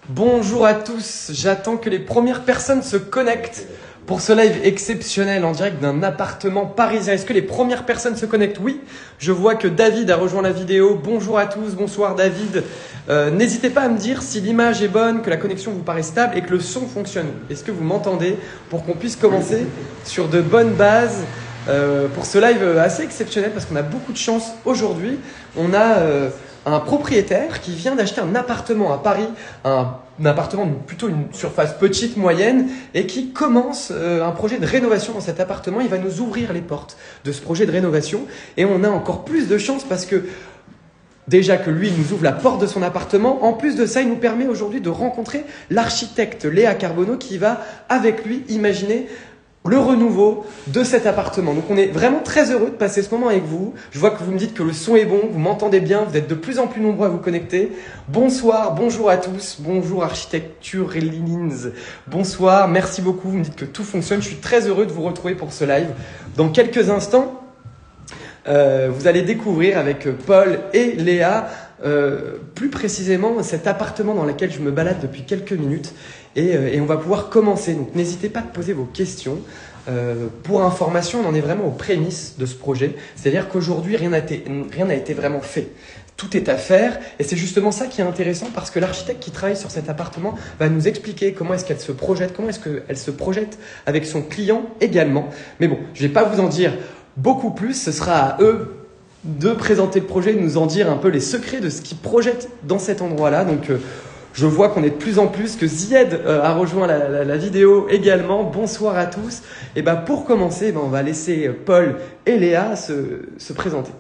Bonjour à tous, j'attends que les premières personnes se connectent pour ce live exceptionnel en direct d'un appartement parisien. Est-ce que les premières personnes se connectent? Oui, je vois que David a rejoint la vidéo. Bonjour à tous, bonsoir David. N'hésitez pas à me dire si l'image est bonne, que la connexion vous paraît stable et que le son fonctionne. Est-ce que vous m'entendez pour qu'on puisse commencer sur de bonnes bases pour ce live assez exceptionnel parce qu'on a beaucoup de chance aujourd'hui. On a un propriétaire qui vient d'acheter un appartement à Paris, un appartement plutôt une surface petite, moyenne, et qui commence un projet de rénovation dans cet appartement. Il va nous ouvrir les portes de ce projet de rénovation et on a encore plus de chance parce que déjà que lui nous ouvre la porte de son appartement, en plus de ça, il nous permet aujourd'hui de rencontrer l'architecte Léa Carbonneau qui va avec lui imaginer le renouveau de cet appartement. Donc on est vraiment très heureux de passer ce moment avec vous. Je vois que vous me dites que le son est bon, vous m'entendez bien, vous êtes de plus en plus nombreux à vous connecter. Bonsoir, bonjour à tous, bonjour Architecture Lins. Bonsoir, merci beaucoup, vous me dites que tout fonctionne. Je suis très heureux de vous retrouver pour ce live. Dans quelques instants, vous allez découvrir avec Paul et Léa plus précisément cet appartement dans lequel je me balade depuis quelques minutes et on va pouvoir commencer. Donc n'hésitez pas à poser vos questions. Pour information, on en est vraiment aux prémices de ce projet. C'est-à-dire qu'aujourd'hui, rien n'a été vraiment fait. Tout est à faire et c'est justement ça qui est intéressant parce que l'architecte qui travaille sur cet appartement va nous expliquer comment est-ce qu'elle se projette, comment est-ce qu'elle se projette avec son client également. Mais bon, je ne vais pas vous en dire beaucoup plus, ce sera à eux de présenter le projet, de nous en dire un peu les secrets de ce qu'ils projettent dans cet endroit-là. Donc je vois qu'on est de plus en plus, que Zied a rejoint la vidéo également. Bonsoir à tous. Et pour commencer, on va laisser Paul et Léa se présenter.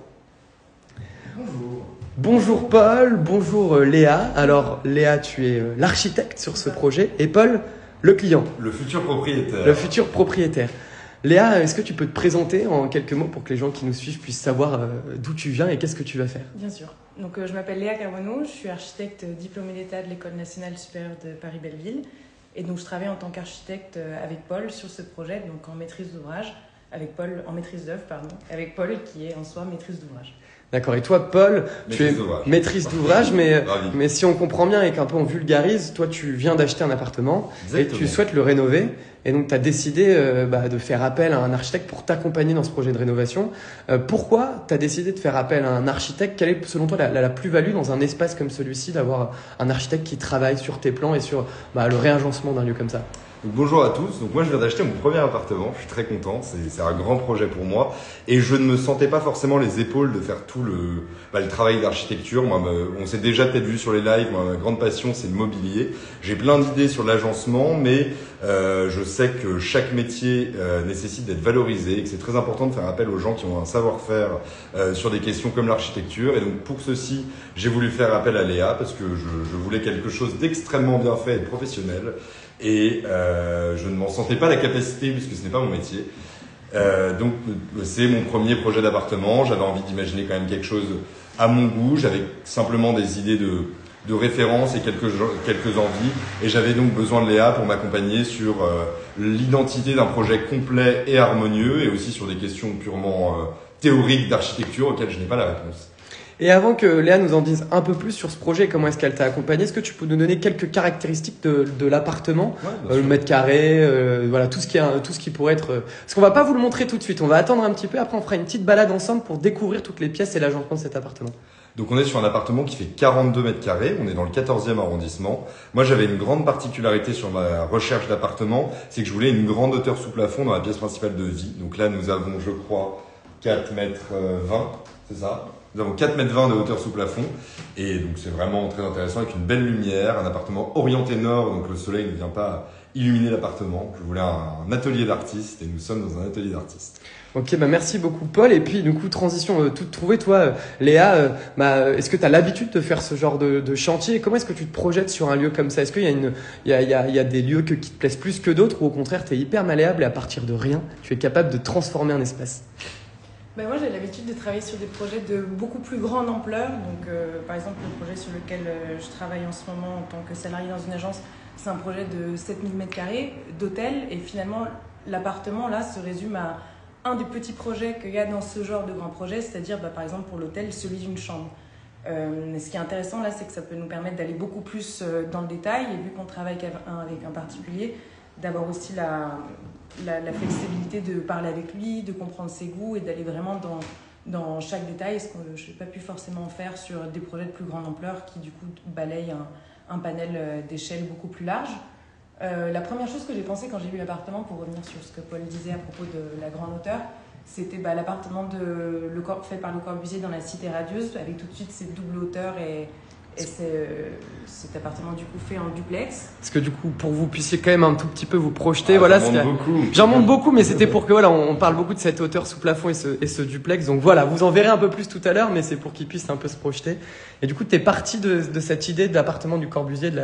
Bonjour. Bonjour Paul, bonjour Léa. Alors Léa, tu es l'architecte sur ce projet et Paul, le client. Le futur propriétaire. Le futur propriétaire. Léa, est-ce que tu peux te présenter en quelques mots pour que les gens qui nous suivent puissent savoir d'où tu viens et qu'est-ce que tu vas faire? Bien sûr. Donc, je m'appelle Léa Carbonneau, je suis architecte diplômée d'État de l'École nationale supérieure de Paris-Belleville. Et donc, je travaille en tant qu'architecte avec Paul sur ce projet, donc en maîtrise d'ouvrage, avec Paul, en maîtrise d'œuvre, pardon, avec Paul qui est en soi maîtrise d'ouvrage. D'accord. Et toi, Paul, tu es maîtrise d'ouvrage, mais si on comprend bien et qu'un peu on vulgarise, toi, tu viens d'acheter un appartement. Exactement. Et tu souhaites le rénover. Et donc, tu as décidé de faire appel à un architecte pour t'accompagner dans ce projet de rénovation. Pourquoi tu as décidé de faire appel à un architecte? Quelle est, selon toi, la plus-value dans un espace comme celui-ci d'avoir un architecte qui travaille sur tes plans et sur le réagencement d'un lieu comme ça? Donc, bonjour à tous, donc moi je viens d'acheter mon premier appartement, je suis très content, c'est un grand projet pour moi et je ne me sentais pas forcément les épaules de faire tout le travail d'architecture. Moi, on s'est déjà peut-être vu sur les lives, ma grande passion c'est le mobilier. J'ai plein d'idées sur l'agencement mais je sais que chaque métier nécessite d'être valorisé et que c'est très important de faire appel aux gens qui ont un savoir-faire sur des questions comme l'architecture. Et donc pour ceci, j'ai voulu faire appel à Léa parce que je voulais quelque chose d'extrêmement bien fait et professionnel. Et je ne m'en sentais pas la capacité puisque ce n'est pas mon métier. Donc c'est mon premier projet d'appartement. J'avais envie d'imaginer quand même quelque chose à mon goût. J'avais simplement des idées de référence et quelques envies. Et j'avais donc besoin de Léa pour m'accompagner sur l'identité d'un projet complet et harmonieux et aussi sur des questions purement théoriques d'architecture auxquelles je n'ai pas la réponse. Et avant que Léa nous en dise un peu plus sur ce projet, comment est-ce qu'elle t'a accompagné, est-ce que tu peux nous donner quelques caractéristiques de l'appartement, le mètre carré, tout ce qui pourrait être... Parce qu'on va pas vous le montrer tout de suite, on va attendre un petit peu, après on fera une petite balade ensemble pour découvrir toutes les pièces et l'agencement de cet appartement. Donc on est sur un appartement qui fait 42 mètres carrés, on est dans le 14e arrondissement. Moi j'avais une grande particularité sur ma recherche d'appartement, c'est que je voulais une grande hauteur sous plafond dans la pièce principale de vie. Donc là nous avons, je crois, 4 mètres 20, c'est ça ? Nous avons 4,20 mètres de hauteur sous plafond et donc c'est vraiment très intéressant avec une belle lumière, un appartement orienté nord, donc le soleil ne vient pas illuminer l'appartement. Je voulais un atelier d'artiste et nous sommes dans un atelier d'artiste. Ok, merci beaucoup Paul. Et puis du coup, transition toute trouvée, toi Léa, est-ce que tu as l'habitude de faire ce genre de chantier? Comment est-ce que tu te projettes sur un lieu comme ça? Est-ce qu'il y a des lieux qui te plaisent plus que d'autres ou au contraire tu es hyper malléable et à partir de rien, tu es capable de transformer un espace? Moi, j'ai l'habitude de travailler sur des projets de beaucoup plus grande ampleur. Donc, par exemple, le projet sur lequel je travaille en ce moment en tant que salarié dans une agence, c'est un projet de 7000 m² d'hôtel. Et finalement, l'appartement, là, se résume à un des petits projets qu'il y a dans ce genre de grand projet, c'est-à-dire, par exemple, pour l'hôtel, celui d'une chambre. Ce qui est intéressant là, c'est que ça peut nous permettre d'aller beaucoup plus dans le détail, et vu qu'on travaille avec un particulier, d'avoir aussi la flexibilité de parler avec lui, de comprendre ses goûts et d'aller vraiment dans chaque détail, ce que je n'ai pas pu forcément faire sur des projets de plus grande ampleur qui du coup balayent un panel d'échelle beaucoup plus large. La première chose que j'ai pensé quand j'ai vu l'appartement, pour revenir sur ce que Paul disait à propos de la grande hauteur, c'était l'appartement fait par Le Corbusier dans la Cité Radieuse, avec tout de suite cette double hauteur et cet appartement du coup fait en duplex. Parce que du coup, pour que vous puissiez quand même un tout petit peu vous projeter, J'en montre beaucoup, mais c'était pour que on parle beaucoup de cette hauteur sous plafond et ce duplex. Donc voilà, vous en verrez un peu plus tout à l'heure, mais c'est pour qu'ils puissent un peu se projeter. Et du coup, t'es parti de cette idée de l'appartement du Corbusier de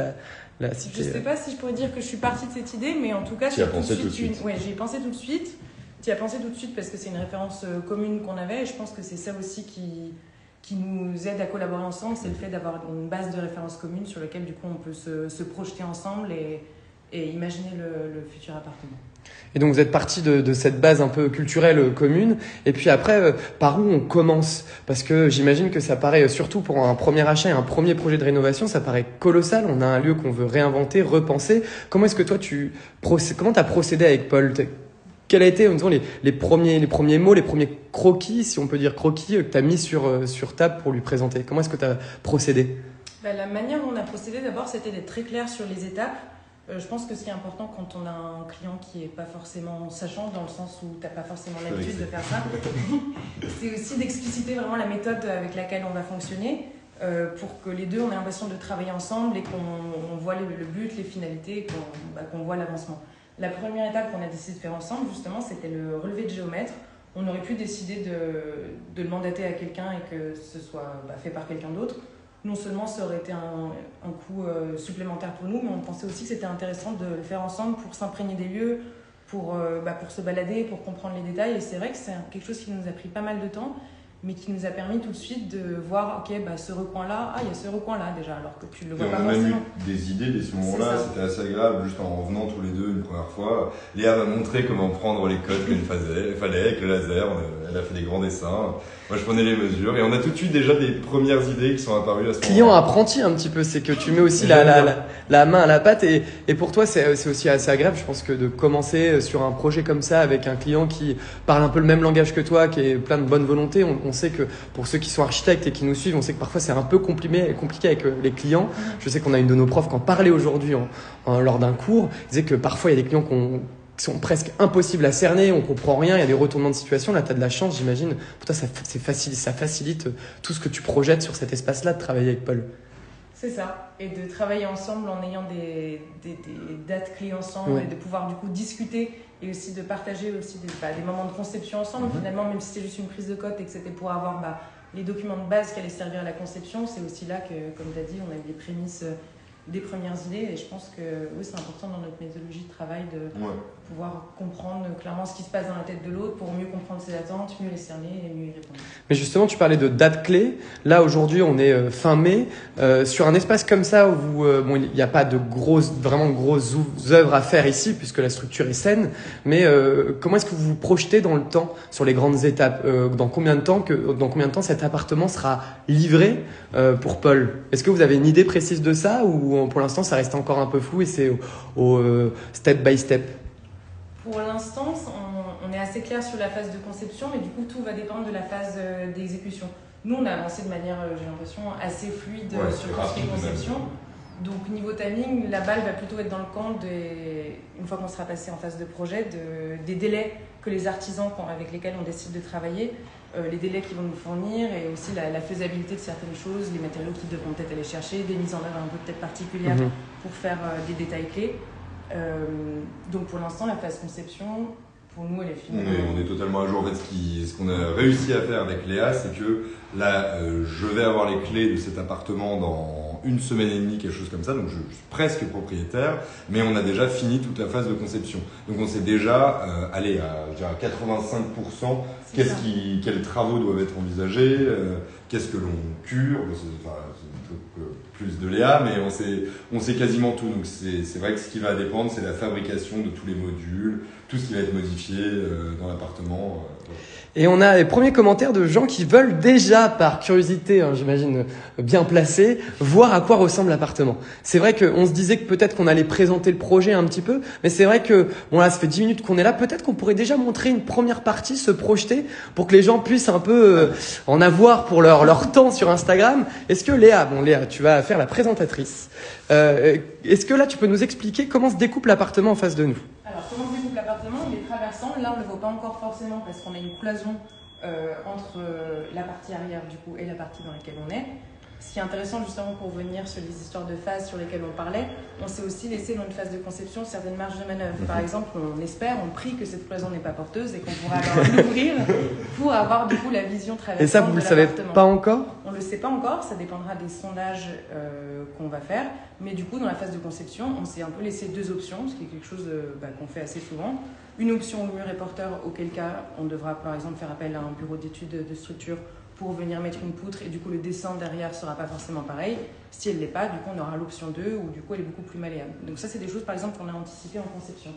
la Cité. Je sais pas si je pourrais dire que je suis partie de cette idée, mais en tout cas, j'y ai pensé tout de suite. Ouais, j'y ai pensé tout de suite. Tu y as pensé tout de suite parce que c'est une référence commune qu'on avait, et je pense que c'est ça aussi qui nous aide à collaborer ensemble, c'est le fait d'avoir une base de référence commune sur laquelle du coup on peut se projeter ensemble et imaginer le futur appartement. Et donc vous êtes parti de cette base un peu culturelle commune, et puis après, par où on commence? Parce que j'imagine que ça paraît, surtout pour un premier achat et un premier projet de rénovation, ça paraît colossal. On a un lieu qu'on veut réinventer, repenser. Comment est-ce que toi comment t'as procédé avec Paul? Quels a été, disons, les premiers mots, les premiers croquis, si on peut dire croquis, que tu as mis sur table pour lui présenter? Comment est-ce que tu as procédé? La manière dont on a procédé, d'abord, c'était d'être très clair sur les étapes. Je pense que ce qui est important quand on a un client qui n'est pas forcément sachant, dans le sens où tu n'as pas forcément l'habitude de faire ça, c'est aussi d'expliciter vraiment la méthode avec laquelle on va fonctionner, pour que les deux, on ait l'impression de travailler ensemble et qu'on voit le but, les finalités, qu'on voit l'avancement. La première étape qu'on a décidé de faire ensemble, justement, c'était le relevé de géomètre. On aurait pu décider de le mandater à quelqu'un et que ce soit fait par quelqu'un d'autre. Non seulement ça aurait été un coût supplémentaire pour nous, mais on pensait aussi que c'était intéressant de le faire ensemble pour s'imprégner des lieux, pour se balader, pour comprendre les détails. Et c'est vrai que c'est quelque chose qui nous a pris pas mal de temps, mais qui nous a permis tout de suite de voir, ok, ce recoin-là, il y a ce recoin-là déjà, alors que tu le vois pas forcément. On a même eu des idées dès ce moment-là, c'était assez agréable, juste en revenant tous les deux une première fois. Léa m'a montré comment prendre les codes qu'il fallait avec le laser, elle a fait des grands dessins. Moi, je prenais les mesures et on a tout de suite déjà des premières idées qui sont apparues à ce moment-là. Client apprenti un petit peu, c'est que tu mets aussi la main à la pâte et pour toi, c'est aussi assez agréable, je pense, que de commencer sur un projet comme ça avec un client qui parle un peu le même langage que toi, qui est plein de bonne volonté. On sait que pour ceux qui sont architectes et qui nous suivent, on sait que parfois c'est un peu compliqué avec les clients. Je sais qu'on a une de nos profs qui en parlait aujourd'hui lors d'un cours, disait que parfois il y a des clients qui sont presque impossibles à cerner, on comprend rien, il y a des retournements de situation. Là, tu as de la chance, j'imagine. Pour toi, ça facilite tout ce que tu projettes sur cet espace-là de travailler avec Paul. C'est ça, et de travailler ensemble en ayant des dates clés ensemble, et de pouvoir du coup discuter et aussi de partager aussi des moments de conception ensemble. Finalement, même si c'est juste une prise de cote et que c'était pour avoir les documents de base qui allaient servir à la conception, c'est aussi là que, comme tu as dit, on a eu les prémices des premières idées, et je pense que oui, c'est important dans notre méthodologie de travail de pouvoir comprendre clairement ce qui se passe dans la tête de l'autre pour mieux comprendre ses attentes, mieux les cerner et mieux y répondre. Mais justement, tu parlais de dates clés. Là, aujourd'hui, on est fin mai. Sur un espace comme ça où il n'y a pas de vraiment grosses œuvres à faire ici puisque la structure est saine, mais comment est-ce que vous vous projetez dans le temps sur les grandes étapes? Dans combien de temps cet appartement sera livré pour Paul? Est-ce que vous avez une idée précise de ça ou pour l'instant ça reste encore un peu flou et c'est au step by step? Pour l'instant, on est assez clair sur la phase de conception, mais du coup tout va dépendre de la phase d'exécution. Nous, on a avancé de manière, j'ai l'impression, assez fluide sur tout ce qui est conception. Donc niveau timing, la balle va plutôt être dans le camp, une fois qu'on sera passé en phase de projet, des délais que les artisans avec lesquels on décide de travailler, les délais qu'ils vont nous fournir, et aussi la faisabilité de certaines choses, les matériaux qu'ils devront peut-être aller chercher, des mises en œuvre un peu peut-être particulières pour faire des détails clés. Donc pour l'instant, la phase conception, pour nous, elle est finie. On est totalement à jour. En fait, ce qu'on a réussi à faire avec Léa, c'est que là, je vais avoir les clés de cet appartement dans 1 semaine et demie, quelque chose comme ça. Donc je suis presque propriétaire, mais on a déjà fini toute la phase de conception. Donc on sait déjà, à 85%, quels travaux doivent être envisagés, qu'est-ce que l'on cure, c'est un truc plus de Léa, mais on sait quasiment tout. Donc c'est vrai que ce qui va dépendre, c'est la fabrication de tous les modules, tout ce qui va être modifié dans l'appartement. Voilà. Et on a les premiers commentaires de gens qui veulent déjà, par curiosité, j'imagine bien placée, voir à quoi ressemble l'appartement. C'est vrai qu'on se disait que peut-être qu'on allait présenter le projet un petit peu, mais c'est vrai que, bon là, ça fait 10 minutes qu'on est là, peut-être qu'on pourrait déjà montrer une première partie, se projeter, pour que les gens puissent un peu en avoir pour leur temps sur Instagram. Est-ce que Léa, tu vas faire la présentatrice, est-ce que là, tu peux nous expliquer comment se découpe l'appartement en face de nous? Alors, comment se découpe l'appartement? Il est traversant. Là, on ne le voit pas encore forcément parce qu'on a une cloison entre la partie arrière du coup et la partie dans laquelle on est. Ce qui est intéressant justement pour venir sur les histoires de phases sur lesquelles on parlait, on s'est aussi laissé dans une phase de conception certaines marges de manœuvre. Par exemple, on espère, on prie que cette cloison n'est pas porteuse et qu'on pourra alors l'ouvrir pour avoir du coup la vision traversante. Et ça, vous ne le savez pas encore? On ne le sait pas encore, ça dépendra des sondages qu'on va faire. Mais du coup, dans la phase de conception, on s'est un peu laissé deux options, ce qui est quelque chose qu'on fait assez souvent. Une option où le mur est porteur, auquel cas on devra par exemple faire appel à un bureau d'études de structure pour venir mettre une poutre et du coup le dessin derrière ne sera pas forcément pareil. Si elle ne l'est pas, du coup on aura l'option 2 où du coup elle est beaucoup plus malléable. Donc ça c'est des choses par exemple qu'on a anticipées en conception.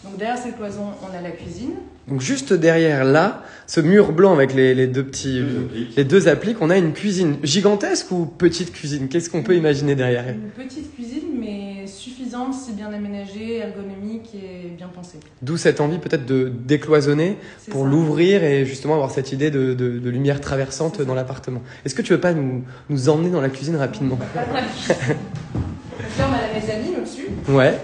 Donc derrière cette cloison, on a la cuisine. Donc juste derrière là, ce mur blanc avec les deux appliques, on a une cuisine gigantesque ou petite cuisine? Qu'est-ce qu'on peut imaginer derrière? Une petite cuisine mais suffisante, si bien aménagée, ergonomique et bien pensée. D'où cette envie peut-être de décloisonner pour l'ouvrir et justement avoir cette idée de lumière traversante dans l'appartement. Est-ce que tu veux pas nous emmener dans la cuisine rapidement? Pas dans la cuisine. Donc là on a la mezzanine au-dessus. Ouais.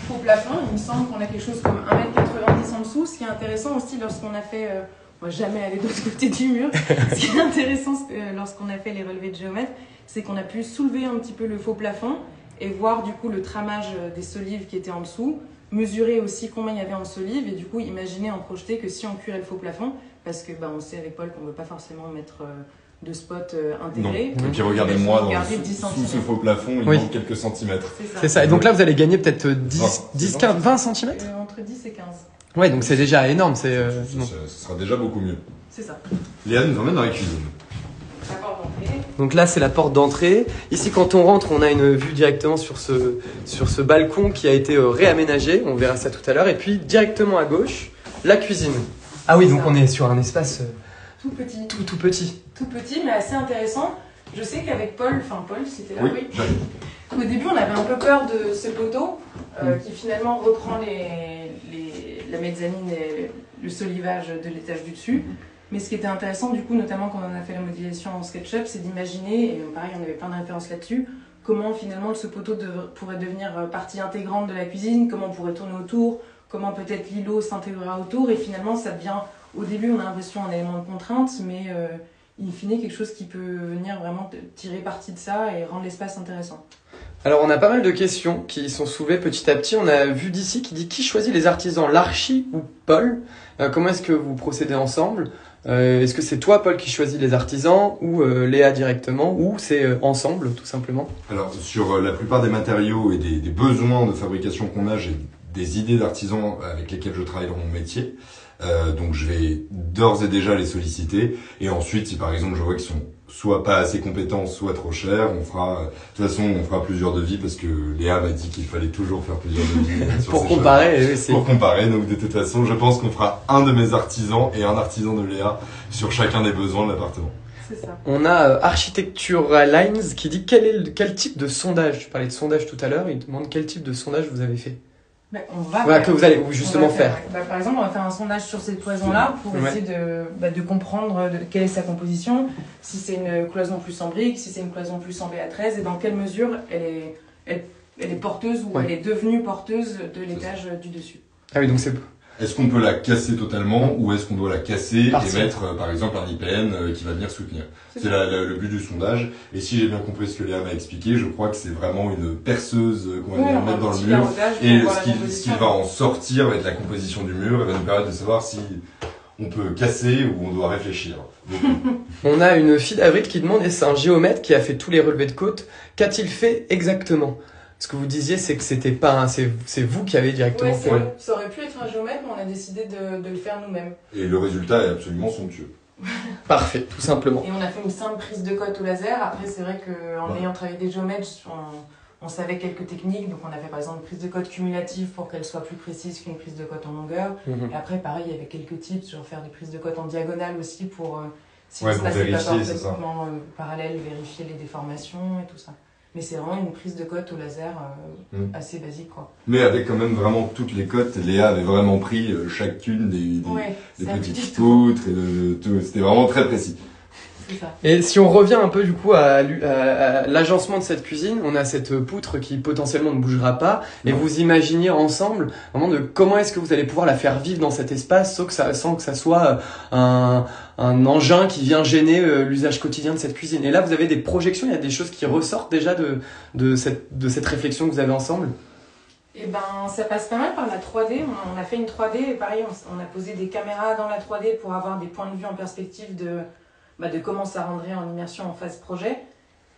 Au plafond, il me semble qu'on a quelque chose comme 1,90 m en dessous. Ce qui est intéressant aussi lorsqu'on a fait... on va jamais aller de l'autre côté du mur. Ce qui est intéressant lorsqu'on a fait les relevés de géomètre, c'est qu'on a pu soulever un petit peu le faux plafond et voir du coup le tramage des solives qui étaient en dessous, mesurer aussi combien il y avait en solives et du coup imaginer en projeter que si on curait le faux plafond, parce que on sait avec Paul qu'on ne veut pas forcément mettre de spot intégrés. Non. Et puis regardez-moi, sous ce faux plafond, il manque quelques centimètres. C'est ça. Et donc là, vous allez gagner peut-être 20 centimètres entre 10 et 15. Ouais, donc c'est déjà énorme. Ce sera déjà beaucoup mieux. C'est ça. Léa nous emmène dans la cuisine. La porte d'entrée. Donc là, c'est la porte d'entrée. Ici, quand on rentre, on a une vue directement sur ce balcon qui a été réaménagé. On verra ça tout à l'heure. Et puis, directement à gauche, la cuisine. Ah oui, donc on est sur un espace tout petit. Tout petit. Tout petit, mais assez intéressant. Je sais qu'avec Paul, c'était là, oui. Au début, on avait un peu peur de ce poteau qui finalement reprend la mezzanine et le solivage de l'étage du dessus. Mais ce qui était intéressant, du coup, notamment quand on a fait la modélisation en SketchUp, c'est d'imaginer, et pareil, on avait plein de références là-dessus, comment finalement ce poteau pourrait devenir partie intégrante de la cuisine, comment on pourrait tourner autour, comment peut-être l'îlot s'intégrera autour, et finalement ça devient, au début on a l'impression un élément de contrainte, mais in fine quelque chose qui peut venir vraiment tirer parti de ça et rendre l'espace intéressant. Alors on a pas mal de questions qui sont soulevées petit à petit. On a vu d'ici qui dit qui choisit les artisans, l'Archi ou Paul? Comment est-ce que vous procédez ensemble? Est-ce que c'est toi, Paul, qui choisis les artisans ou Léa directement ou c'est ensemble, tout simplement? Alors, sur la plupart des matériaux et des besoins de fabrication qu'on a, j'ai des idées d'artisans avec lesquels je travaille dans mon métier. Donc, je vais d'ores et déjà les solliciter. Et ensuite, si par exemple, je vois qu'ils sont soit pas assez compétents, soit trop chers, de toute façon, on fera plusieurs devis parce que Léa m'a dit qu'il fallait toujours faire plusieurs devis. Pour comparer, pour comparer. Donc, de toute façon, je pense qu'on fera un de mes artisans et un artisan de Léa sur chacun des besoins de l'appartement. C'est ça. On a Architecture Lines qui dit quel type de sondage, tu parlais de sondage tout à l'heure, il demande quel type de sondage vous avez fait. Que vous allez justement faire. Par exemple, on va faire un sondage sur cette cloison-là pour essayer de comprendre quelle est sa composition, si c'est une cloison plus en briques, si c'est une cloison plus en BA13 et dans quelle mesure elle est porteuse ou elle est devenue porteuse de l'étage du dessus. Ah oui, donc c'est... Est-ce qu'on peut la casser totalement ou est-ce qu'on doit la casser et mettre par exemple un IPN qui va venir soutenir? C'est le but du sondage. Et si j'ai bien compris ce que Léa m'a expliqué, je crois que c'est vraiment une perceuse qu'on va venir mettre dans le mur. Et ce qui va en sortir va être la composition du mur et va nous permettre de savoir si on peut casser ou on doit réfléchir. On a une fille d'avril qui demande, et c'est un géomètre qui a fait tous les relevés de côte, qu'a-t-il fait exactement? Ce que vous disiez, c'est que c'était pas c'est vous qui avez directement fait. Ça aurait pu être un géomètre, mais on a décidé de le faire nous-mêmes. Et le résultat est absolument somptueux. Parfait, tout simplement. Et on a fait une simple prise de cote au laser. Après, c'est vrai qu'en ayant travaillé des géomètres, on savait quelques techniques. Donc, on a fait par exemple une prise de cote cumulative pour qu'elle soit plus précise qu'une prise de cote en longueur. Et après, pareil, il y avait quelques tips sur faire des prises de cote en diagonale aussi pour, si l'espace n'est pas parfaitement parallèle, vérifier les déformations et tout ça. Mais c'est vraiment une prise de cote au laser assez basique, quoi. Mais avec quand même vraiment toutes les cotes, Léa avait vraiment pris chacune des petites poutres et de tout. C'était vraiment très précis. Et si on revient un peu du coup à l'agencement de cette cuisine, on a cette poutre qui potentiellement ne bougera pas, et vous imaginez ensemble vraiment de comment est-ce que vous allez pouvoir la faire vivre dans cet espace sans que ça soit un engin qui vient gêner l'usage quotidien de cette cuisine. Et là, vous avez des projections, il y a des choses qui ressortent déjà de cette réflexion que vous avez ensemble. Et ben, ça passe pas mal par la 3D. On a fait une 3D, et pareil, on a posé des caméras dans la 3D pour avoir des points de vue en perspective de comment ça rendrait en immersion en phase projet.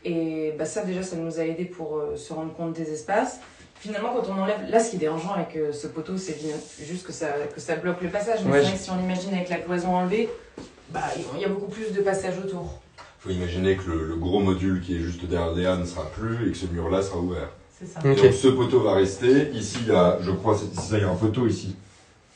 Et ça déjà, ça nous a aidé pour se rendre compte des espaces. Finalement, quand on enlève... Là, ce qui est dérangeant avec ce poteau, c'est juste que ça bloque le passage. Mais c'est vrai que si on imagine avec la cloison enlevée, il y a beaucoup plus de passages autour. Il faut imaginer que le gros module qui est juste derrière Léa ne sera plus et que ce mur-là sera ouvert. C'est ça. Okay. Donc ce poteau va rester. Ici, il y a, je crois, il y a un poteau ici.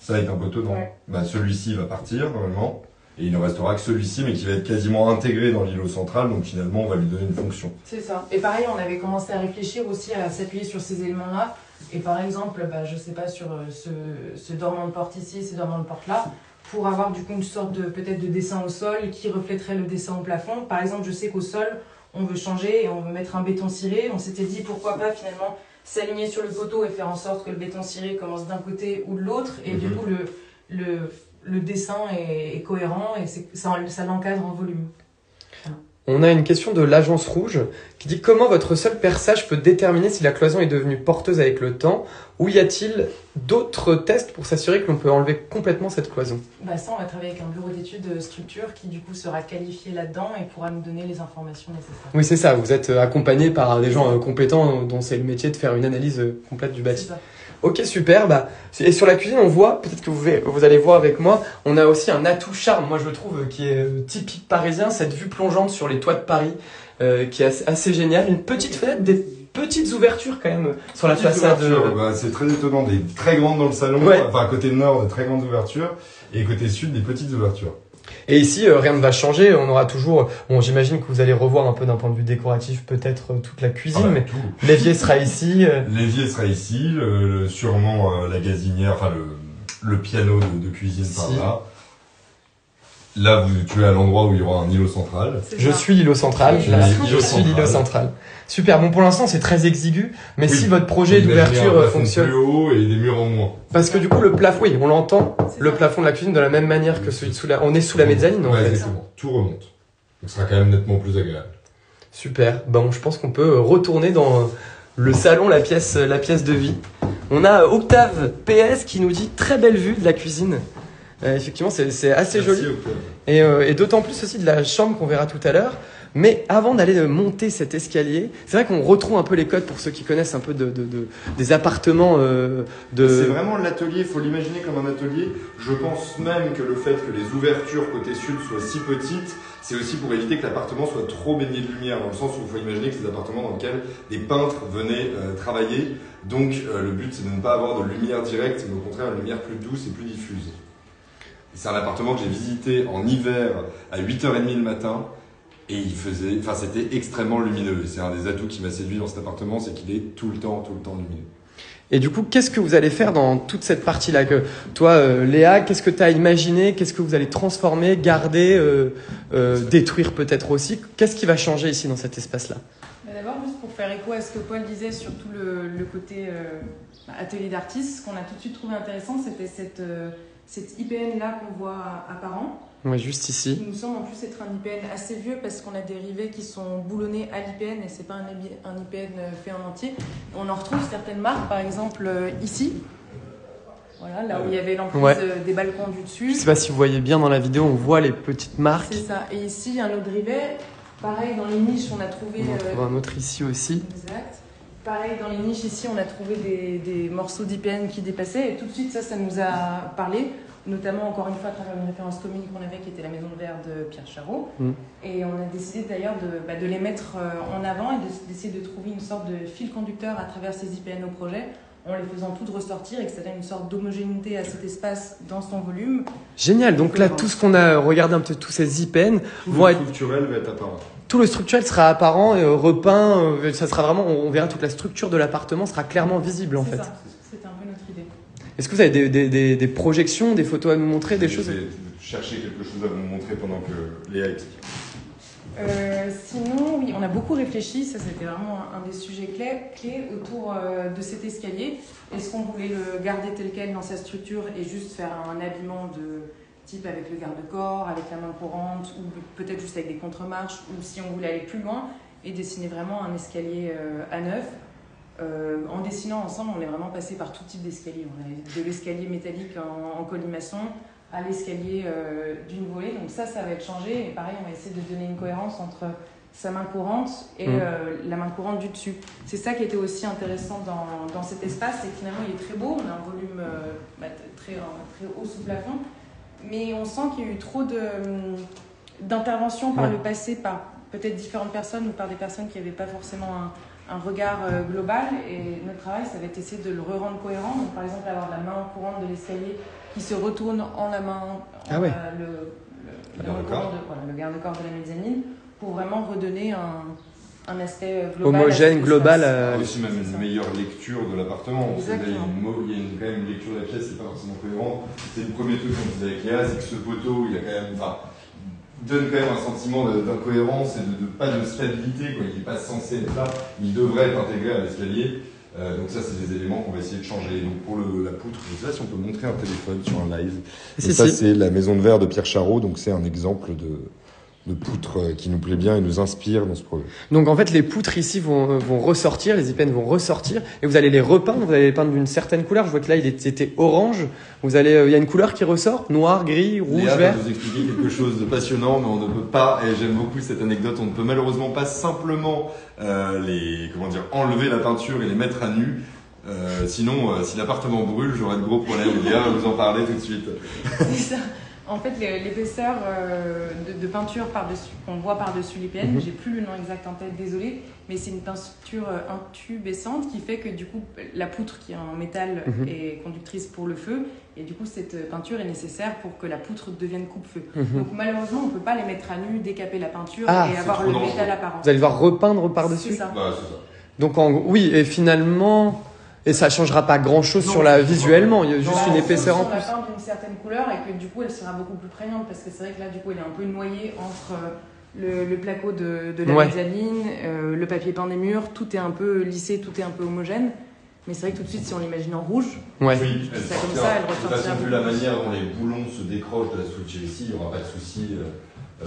Ça est un poteau, non? Celui-ci va partir, normalement. Et il ne restera que celui-ci, mais qui va être quasiment intégré dans l'îlot central, donc finalement on va lui donner une fonction. C'est ça. Et pareil, on avait commencé à réfléchir aussi à s'appuyer sur ces éléments-là. Et par exemple, je sais pas, sur ce dormant de porte ici, ce dormant de porte là, pour avoir du coup une sorte peut-être de dessin au sol qui reflèterait le dessin au plafond. Par exemple, je sais qu'au sol, on veut changer et on veut mettre un béton ciré. On s'était dit pourquoi pas finalement s'aligner sur le poteau et faire en sorte que le béton ciré commence d'un côté ou de l'autre. Et du coup, le dessin est cohérent et ça l'encadre en volume. On a une question de l'Agence Rouge qui dit comment votre seul perçage peut déterminer si la cloison est devenue porteuse avec le temps, ou y a-t-il d'autres tests pour s'assurer que l'on peut enlever complètement cette cloison? Ça, on va travailler avec un bureau d'études structure qui du coup sera qualifié là-dedans et pourra nous donner les informations nécessaires. Oui, c'est ça, vous êtes accompagné par des gens compétents dont c'est le métier de faire une analyse complète du bâti. Ok, super. Et sur la cuisine, on voit, peut-être que vous allez voir avec moi, on a aussi un atout charme, moi je trouve, qui est typique parisien, cette vue plongeante sur les toits de Paris, qui est assez géniale. Une petite fenêtre, des petites ouvertures quand même sur la façade. C'est très étonnant, des très grandes dans le salon, enfin côté nord, de très grandes ouvertures, et côté sud, des petites ouvertures. Et ici, rien ne va changer. On aura toujours. Bon, j'imagine que vous allez revoir un peu d'un point de vue décoratif, peut-être toute la cuisine, mais tout. L'évier sera ici. L'évier sera ici, sûrement la gazinière, enfin le piano de cuisine par là. Là, tu es à l'endroit où il y aura un îlot central. Je suis l'îlot central. Je suis l'îlot central. Super. Bon, pour l'instant, c'est très exigu, mais si votre projet d'ouverture fonctionne. Plus haut et des murs en moins. Parce que du coup, le plafond, oui, on l'entend, le plafond de la cuisine de la même manière que celui de on est sous la mezzanine, en fait. Exactement. Tout remonte. Donc, ce sera quand même nettement plus agréable. Super. Bon, je pense qu'on peut retourner dans le salon, la pièce de vie. On a Octave PS qui nous dit très belle vue de la cuisine. Effectivement, c'est assez joli. Et d'autant plus aussi de la chambre qu'on verra tout à l'heure. Mais avant d'aller monter cet escalier, c'est vrai qu'on retrouve un peu les codes pour ceux qui connaissent un peu des appartements C'est vraiment l'atelier, il faut l'imaginer comme un atelier. Je pense même que le fait que les ouvertures côté sud soient si petites, c'est aussi pour éviter que l'appartement soit trop baigné de lumière, dans le sens où il faut imaginer que c'est des appartements dans lesquels des peintres venaient travailler. Donc le but, c'est de ne pas avoir de lumière directe, mais au contraire une lumière plus douce et plus diffuse. C'est un appartement que j'ai visité en hiver à 8h30 le matin. Et c'était extrêmement lumineux. C'est un des atouts qui m'a séduit dans cet appartement, c'est qu'il est tout le temps lumineux. Et du coup, qu'est-ce que vous allez faire dans toute cette partie-là? Toi, Léa, qu'est-ce que tu as imaginé? Qu'est-ce que vous allez transformer, garder, détruire peut-être aussi? Qu'est-ce qui va changer ici dans cet espace-là? D'abord, juste pour faire écho à ce que Paul disait, surtout le côté atelier d'artiste, ce qu'on a tout de suite trouvé intéressant, c'était cette IPN-là qu'on voit apparent. Ouais, juste ici. Qui nous semble en plus être un IPN assez vieux parce qu'on a des rivets qui sont boulonnés à l'IPN et c'est pas un IPN fait en entier. On en retrouve certaines marques, par exemple ici. Voilà, là où il y avait l'emprise des balcons du dessus. Je sais pas si vous voyez bien dans la vidéo, on voit les petites marques. C'est ça. Et ici, un autre rivet. Pareil, dans les niches, on a trouvé... On en trouve un autre ici aussi. Exact. Pareil, dans les niches ici, on a trouvé des morceaux d'IPN qui dépassaient. Et tout de suite, ça nous a parlé. notamment encore une fois à travers une référence commune qu'on avait qui était la maison de verre de Pierre Charot. Et on a décidé d'ailleurs de les mettre en avant et d'essayer de trouver une sorte de fil conducteur à travers ces IPN au projet, en les faisant toutes ressortir et que ça donne une sorte d'homogénéité à cet espace dans son volume. Génial, donc là tout ce qu'on a regardé un peu, tous ces IPN vont être... structurel va être apparent. Tout le structurel sera apparent, repeint, ça sera vraiment, on verra toute la structure de l'appartement sera clairement visible en fait. C'est ça, c'était un peu notre idée. Est-ce que vous avez des projections, des photos à nous montrer, des choses? Je vais chercher quelque chose à vous montrer pendant que Léa explique. Sinon, oui, on a beaucoup réfléchi, ça c'était vraiment un des sujets clés autour de cet escalier. Est-ce qu'on voulait le garder tel quel dans sa structure et juste faire un habillement de type avec le garde-corps, avec la main courante, ou peut-être juste avec des contre-marches, ou si on voulait aller plus loin et dessiner vraiment un escalier à neuf. En dessinant ensemble, on est vraiment passé par tout type d'escalier. On a de l'escalier métallique en colimaçon à l'escalier d'une volée. Donc ça va être changé. Et pareil, on va essayer de donner une cohérence entre sa main courante et la main courante du dessus. C'est ça qui était aussi intéressant dans cet espace, c'est que finalement il est très beau. On a un volume très haut sous plafond. Mais on sent qu'il y a eu trop d'interventions par le passé, par peut-être différentes personnes ou par des personnes qui n'avaient pas forcément un regard global. Et notre travail, ça va être essayer de le rendre cohérent. Donc, par exemple, avoir la main courante de l'escalier qui se retourne en la main, le garde-corps de la mezzanine, pour vraiment redonner un aspect global. Homogène, global. Aussi même une meilleure lecture de l'appartement. Il y a quand même une lecture de la pièce, c'est pas forcément cohérent. C'est le premier truc qu'on disait avec Léa, c'est que ce poteau, il a quand même, donne quand même un sentiment d'incohérence et de pas de stabilité, quoi. Il n'est pas censé être là, il devrait être intégré à l'escalier. Donc ça, c'est des éléments qu'on va essayer de changer. Donc pour la poutre, je ne sais pas si on peut montrer un téléphone sur un live. Ça, c'est la maison de verre de Pierre Charot, donc c'est un exemple de poutre qui nous plaît bien et nous inspire dans ce projet. Donc en fait les poutres ici vont ressortir, les IPN vont ressortir et vous allez les repeindre, vous allez les peindre d'une certaine couleur. Je vois que là il était orange, il y a une couleur qui ressort, noir, gris, rouge, Léa vert. va vous expliquer quelque chose de passionnant, mais on ne peut pas, et j'aime beaucoup cette anecdote, on ne peut malheureusement pas simplement enlever la peinture et les mettre à nu. Sinon, si l'appartement brûle, j'aurai de gros problèmes. Léa va vous en parler tout de suite. C'est ça. En fait, l'épaisseur de peinture qu'on voit par-dessus l'IPN, j'ai plus le nom exact en tête, désolé, mais c'est une peinture intubescente qui fait que du coup, la poutre qui est en métal est conductrice pour le feu, et du coup, cette peinture est nécessaire pour que la poutre devienne coupe-feu. Donc malheureusement, on ne peut pas les mettre à nu, décaper la peinture et avoir le métal apparent. Vous allez devoir repeindre par-dessus. C'est ça. C'est ça. Donc oui, et finalement... Et ça changera pas grand-chose sur la visuellement, il y a juste une épaisseur en plus. On la peint d'une certaine couleur et que du coup elle sera beaucoup plus prégnante parce que c'est vrai que là du coup elle est un peu noyée entre le placo de la mezzanine, le papier peint des murs, tout est un peu lissé, tout est un peu homogène. Mais c'est vrai que tout de suite si on l'imagine en rouge, oui, elle ressortira. Vu la manière dont les boulons se décrochent de la structure ici, il n'y aura pas de souci,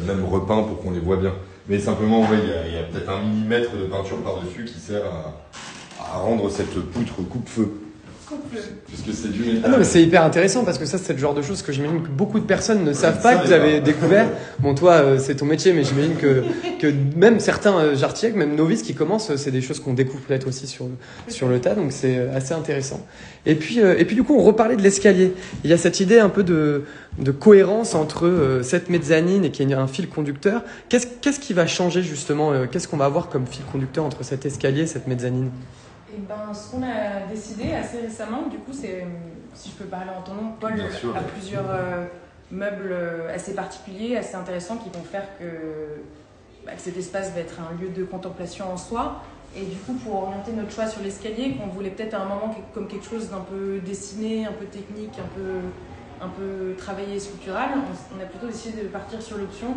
même repeint pour qu'on les voit bien. Mais simplement, il y a peut-être 1 millimètre de peinture par-dessus qui sert à rendre cette poutre coupe-feu. Parce que c'est du métal. Ah non, mais c'est hyper intéressant parce que ça, c'est le genre de choses que j'imagine que beaucoup de personnes ne savent pas, que vous avez découvert. Bon, toi, c'est ton métier, mais j'imagine que même certains architectes, même novices qui commencent, c'est des choses qu'on découvre peut-être aussi sur le tas, donc c'est assez intéressant. Et puis du coup, on reparlait de l'escalier. Il y a cette idée un peu de cohérence entre cette mezzanine et qu'il y a un fil conducteur. Qu'est-ce qui va changer justement? Qu'est-ce qu'on va avoir comme fil conducteur entre cet escalier et cette mezzanine? Ce qu'on a décidé assez récemment, du coup, c'est, si je peux parler en ton nom, Paul a plusieurs meubles assez particuliers, assez intéressants, qui vont faire que cet espace va être un lieu de contemplation en soi. Et du coup, pour orienter notre choix sur l'escalier, qu'on voulait peut-être à un moment comme quelque chose d'un peu dessiné, un peu technique, un peu travaillé, structural, on a plutôt décidé de partir sur l'option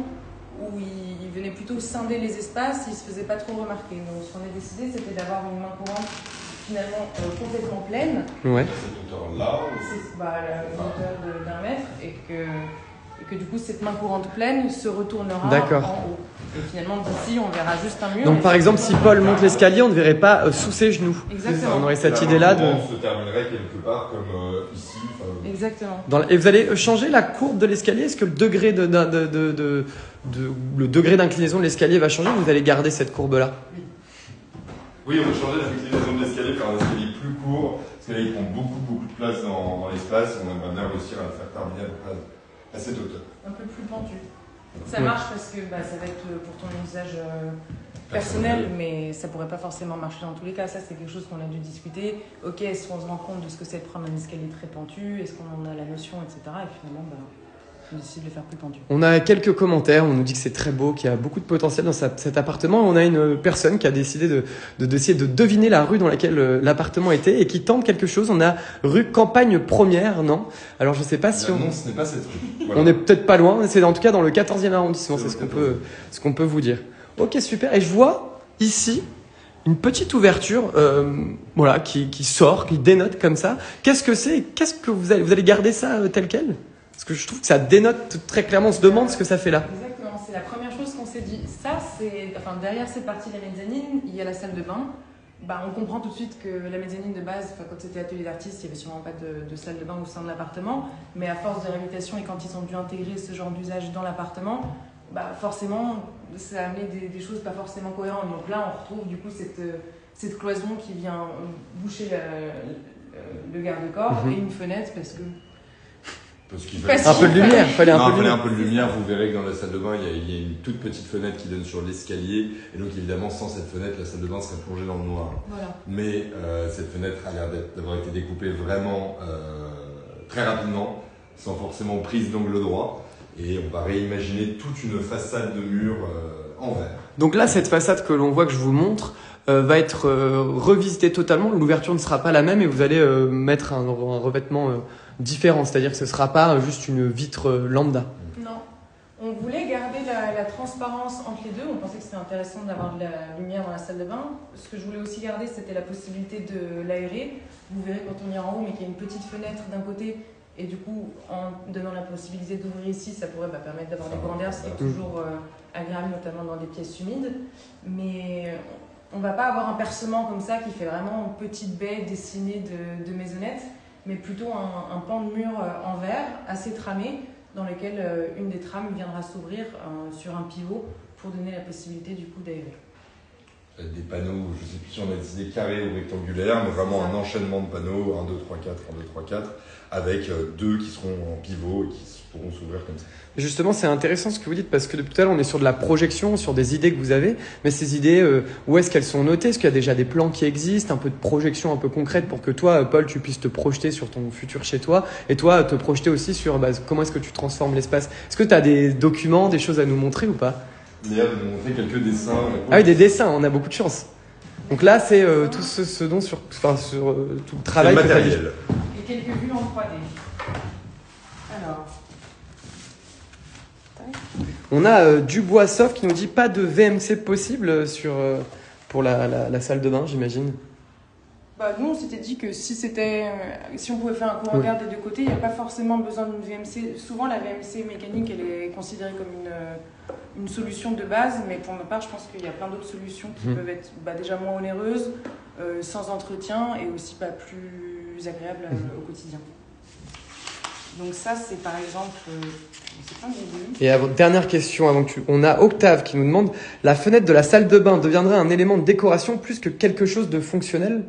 où il venait plutôt scinder les espaces, il ne se faisait pas trop remarquer. Donc ce qu'on a décidé, c'était d'avoir une main courante finalement complètement pleine. Ouais. Cette hauteur-là. C'est la hauteur d'1 mètre et que du coup cette main courante pleine se retournera en haut. Et finalement d'ici on verra juste un mur. Donc par exemple si Paul monte l'escalier, on ne verrait pas sous ses genoux. Exactement. On aurait cette idée-là de... On se terminerait quelque part comme ici. Exactement. Et vous allez changer la courbe de l'escalier? Est-ce que le degré degré d'inclinaison de l'escalier va changer ou vous allez garder cette courbe-là? Oui, on va changer l'inclinaison de l'escalier par un escalier plus court, parce que là il prend beaucoup de place dans l'espace, on aimerait bien réussir à le faire terminer à cette hauteur. Un peu plus pentu. Ça marche parce que ça va être pour ton usage personnel, mais ça pourrait pas forcément marcher dans tous les cas. Ça, c'est quelque chose qu'on a dû discuter. Ok, est-ce qu'on se rend compte de ce que c'est de prendre un escalier très pentu? Est-ce qu'on en a la notion, etc. Et finalement, on décide de le faire plus pentu. On a quelques commentaires, on nous dit que c'est très beau, qu'il y a beaucoup de potentiel dans cet appartement. On a une personne qui a décidé d'essayer de deviner la rue dans laquelle l'appartement était et qui tente quelque chose. On a rue Campagne Première, non? Alors je sais pas si Non, ce n'est pas cette rue. Voilà. On est peut-être pas loin, c'est en tout cas dans le 14e arrondissement, c'est ce qu'on peut vous dire. Ok, super. Et je vois ici une petite ouverture qui sort, qui dénote comme ça. Qu'est-ce que c'est? Qu'est-ce que vous allez garder ça tel quel? Parce que je trouve que ça dénote très clairement, on se demande ce que ça fait là. Exactement, c'est la première chose qu'on s'est dit. Ça, derrière cette partie de la mezzanine, il y a la salle de bain. On comprend tout de suite que la mezzanine de base, quand c'était atelier d'artiste, il n'y avait sûrement pas de salle de bain au sein de l'appartement. Mais à force de réhabilitation et quand ils ont dû intégrer ce genre d'usage dans l'appartement, forcément, ça a amené des choses pas forcément cohérentes. Donc là, on retrouve du coup cette cloison qui vient boucher le garde-corps et une fenêtre Parce qu'il fallait un peu de lumière, il fallait un peu de lumière. Vous verrez que dans la salle de bain, il y a une toute petite fenêtre qui donne sur l'escalier. Et donc, évidemment, sans cette fenêtre, la salle de bain serait plongée dans le noir. Voilà. Mais cette fenêtre a l'air d'avoir été découpée vraiment très rapidement, sans forcément prise d'angle droit. Et on va réimaginer toute une façade de mur en verre. Donc là, cette façade que l'on voit, que je vous montre, va être revisitée totalement. L'ouverture ne sera pas la même et vous allez mettre un revêtement différent. C'est-à-dire que ce ne sera pas juste une vitre lambda. Non. On voulait garder la transparence entre les deux. On pensait que c'était intéressant d'avoir de la lumière dans la salle de bain. Ce que je voulais aussi garder, c'était la possibilité de l'aérer. Vous verrez quand on ira en haut, mais qu'il y a une petite fenêtre d'un côté. Et du coup, en donnant la possibilité d'ouvrir ici, ça pourrait permettre d'avoir des courants d'air, ce qui est toujours agréable, notamment dans des pièces humides. Mais on ne va pas avoir un percement comme ça qui fait vraiment une petite baie dessinée de maisonnette, mais plutôt un pan de mur en verre, assez tramé, dans lequel une des trames viendra s'ouvrir sur un pivot pour donner la possibilité du coup d'aérer. Des panneaux, je ne sais plus si on a décidé carrés ou rectangulaires, mais vraiment un enchaînement de panneaux, 1, 2, 3, 4, 1, 2, 3, 4, avec deux qui seront en pivot et qui pourront s'ouvrir comme ça. Justement, c'est intéressant ce que vous dites parce que depuis tout à l'heure, on est sur de la projection, sur des idées que vous avez. Mais ces idées, où est-ce qu'elles sont notées? Est-ce qu'il y a déjà des plans qui existent, un peu de projection un peu concrète pour que toi, Paul, tu puisses te projeter sur ton futur chez toi et toi, te projeter aussi sur comment est-ce que tu transformes l'espace? Est-ce que tu as des documents, des choses à nous montrer ou pas? Léa va nous montrer quelques dessins. Ah oui, des dessins, on a beaucoup de chance. Donc là, c'est tout ce dont sur tout le travail. Le matériel. Et quelques vues en 3D. Alors. On a Dubois-Soft qui nous dit pas de VMC possible pour la salle de bain, j'imagine. Nous, on s'était dit que si on pouvait faire un courant d'air des deux côtés, il n'y a pas forcément besoin d'une VMC. Souvent, la VMC mécanique, elle est considérée comme une solution de base, mais pour ma part, je pense qu'il y a plein d'autres solutions qui peuvent être déjà moins onéreuses, sans entretien et aussi pas plus agréables au quotidien. Donc ça, c'est par exemple... c'est plein d'idées. Et dernière question, on a Octave qui nous demande « La fenêtre de la salle de bain deviendrait un élément de décoration plus que quelque chose de fonctionnel ?»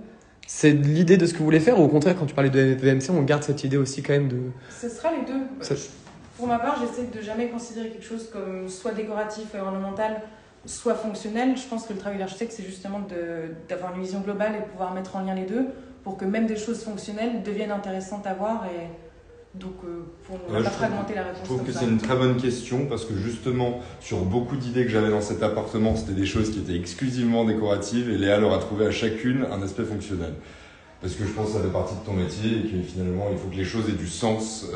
C'est l'idée de ce que vous voulez faire ou au contraire, quand tu parlais de VMC, on garde cette idée aussi quand même de... Ce sera les deux. Pour ma part, j'essaie de jamais considérer quelque chose comme soit décoratif et ornemental, soit fonctionnel. Je pense que le travail d'architecte, c'est justement d'avoir une vision globale et de pouvoir mettre en lien les deux pour que même des choses fonctionnelles deviennent intéressantes à voir. Et donc, pour ne pas fragmenter la réponse. Je trouve que c'est une très bonne question parce que justement, sur beaucoup d'idées que j'avais dans cet appartement, c'était des choses qui étaient exclusivement décoratives et Léa leur a trouvé à chacune un aspect fonctionnel. Parce que je pense que ça fait partie de ton métier et que finalement, il faut que les choses aient du sens.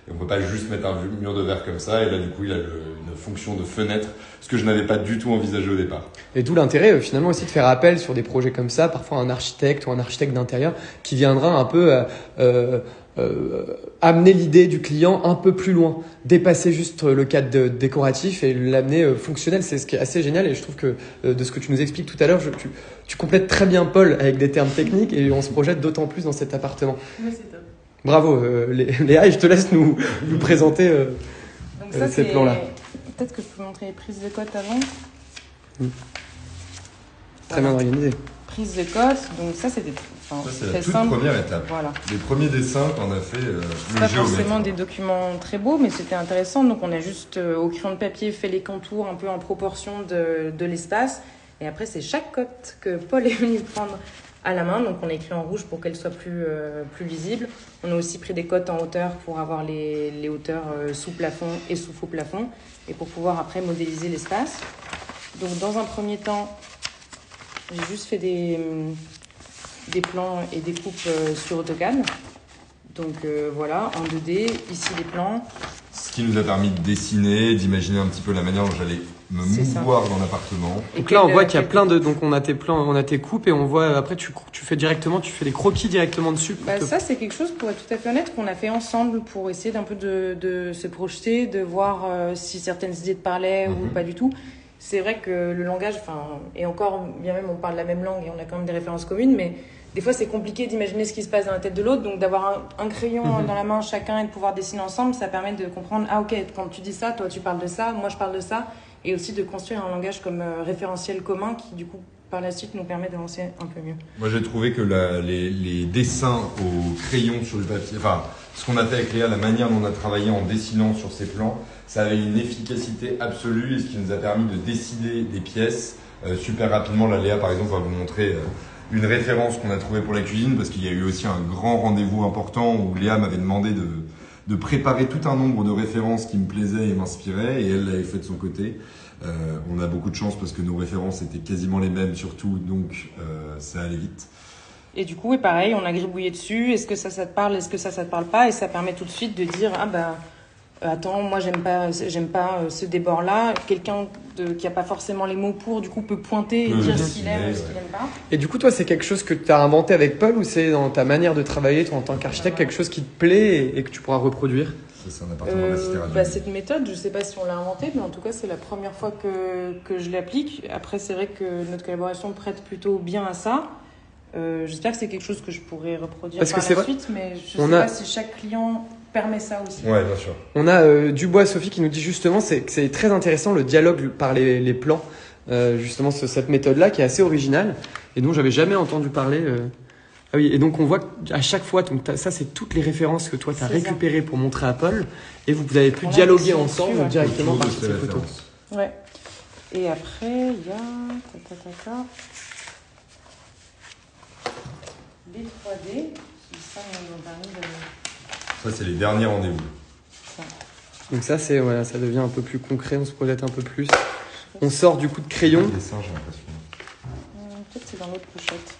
Et on ne peut pas juste mettre un mur de verre comme ça. Et là, du coup, il a une fonction de fenêtre, ce que je n'avais pas du tout envisagé au départ. Et d'où l'intérêt, finalement, aussi de faire appel sur des projets comme ça, parfois un architecte ou un architecte d'intérieur qui viendra un peu amener l'idée du client un peu plus loin, dépasser juste le cadre décoratif et l'amener fonctionnel. C'est ce qui est assez génial et je trouve que de ce que tu nous expliques tout à l'heure, tu complètes très bien Paul avec des termes techniques et on se projette d'autant plus dans cet appartement. Oui, c'est top. Bravo Léa et je te laisse nous présenter donc ça, ces plans-là. Peut-être que je peux montrer les prises de cote avant. Très bien organisé. Prise de cote, donc ça c'était Enfin, Ça, c'est la très toute simple. première étape. Voilà. Les premiers dessins qu'on a fait, le Pas géomètre. forcément des documents très beaux, mais c'était intéressant. Donc on a juste au crayon de papier fait les contours un peu en proportion de l'espace. Et après c'est chaque cote que Paul est venu prendre à la main. Donc on a écrit en rouge pour qu'elle soit plus visible. On a aussi pris des cotes en hauteur pour avoir les hauteurs sous plafond et sous faux plafond. Et pour pouvoir après modéliser l'espace. Donc dans un premier temps, j'ai juste fait des plans et des coupes sur AutoCAD. Donc voilà, en 2D, ici les plans. Ce qui nous a permis de dessiner, d'imaginer un petit peu la manière dont j'allais me mouvoir dans l'appartement. Donc là, on voit qu'il y a plein de... Donc on a tes plans, on a tes coupes et on voit après tu fais les croquis directement dessus. Ça, c'est quelque chose, pour être tout à fait honnête, qu'on a fait ensemble pour essayer d'un peu de se projeter, de voir si certaines idées te parlaient ou pas du tout. C'est vrai que le langage, et encore, bien même on parle la même langue et on a quand même des références communes, mais des fois c'est compliqué d'imaginer ce qui se passe dans la tête de l'autre, donc d'avoir un crayon dans la main chacun et de pouvoir dessiner ensemble, ça permet de comprendre, ah ok, quand tu dis ça, toi tu parles de ça, moi je parle de ça, et aussi de construire un langage comme référentiel commun qui du coup par la suite nous permet d'avancer un peu mieux. Moi j'ai trouvé que les dessins au crayon sur le papier, enfin ce qu'on a fait avec Léa, la manière dont on a travaillé en dessinant sur ces plans, ça avait une efficacité absolue et ce qui nous a permis de dessiner des pièces super rapidement. Là Léa par exemple va vous montrer une référence qu'on a trouvée pour la cuisine parce qu'il y a eu aussi un grand rendez-vous important où Léa m'avait demandé de préparer tout un nombre de références qui me plaisaient et m'inspiraient et elle l'avait fait de son côté. On a beaucoup de chance parce que nos références étaient quasiment les mêmes surtout, donc ça allait vite. Et du coup, pareil, on a gribouillé dessus. Est-ce que ça te parle? Est-ce que ça te parle pas? Et ça permet tout de suite de dire, attends, moi j'aime pas ce débord-là. Quelqu'un qui a pas forcément les mots pour, du coup, peut pointer et dire ce qu'il aime, ce qu'il aime pas. Et du coup, toi, c'est quelque chose que tu as inventé avec Paul ou c'est dans ta manière de travailler, toi, en tant qu'architecte, quelque chose qui te plaît et que tu pourras reproduire? C'est un appartement de la Cité Radio. Cette méthode, je sais pas si on l'a inventée, mais en tout cas, c'est la première fois que je l'applique. Après, c'est vrai que notre collaboration prête plutôt bien à ça. J'espère que c'est quelque chose que je pourrais reproduire par la suite, mais je sais pas si chaque client permet ça aussi. Ouais, bien sûr. On a Dubois Sophie qui nous dit justement que c'est très intéressant le dialogue par les plans, justement cette méthode-là qui est assez originale et dont j'avais jamais entendu parler. Ah oui, et donc on voit qu'à chaque fois, ça c'est toutes les références que toi tu as récupérées pour montrer à Paul et vous avez pu dialoguer ensemble directement par ces photos. Ouais. Et après, il y a les 3D qui ça nous ont permis de... Ça c'est les derniers rendez-vous. Donc ça c'est ça devient un peu plus concret, on se projette un peu plus. On sort du coup de crayon. Le dessin, j'ai l'impression. Peut-être c'est dans l'autre pochette.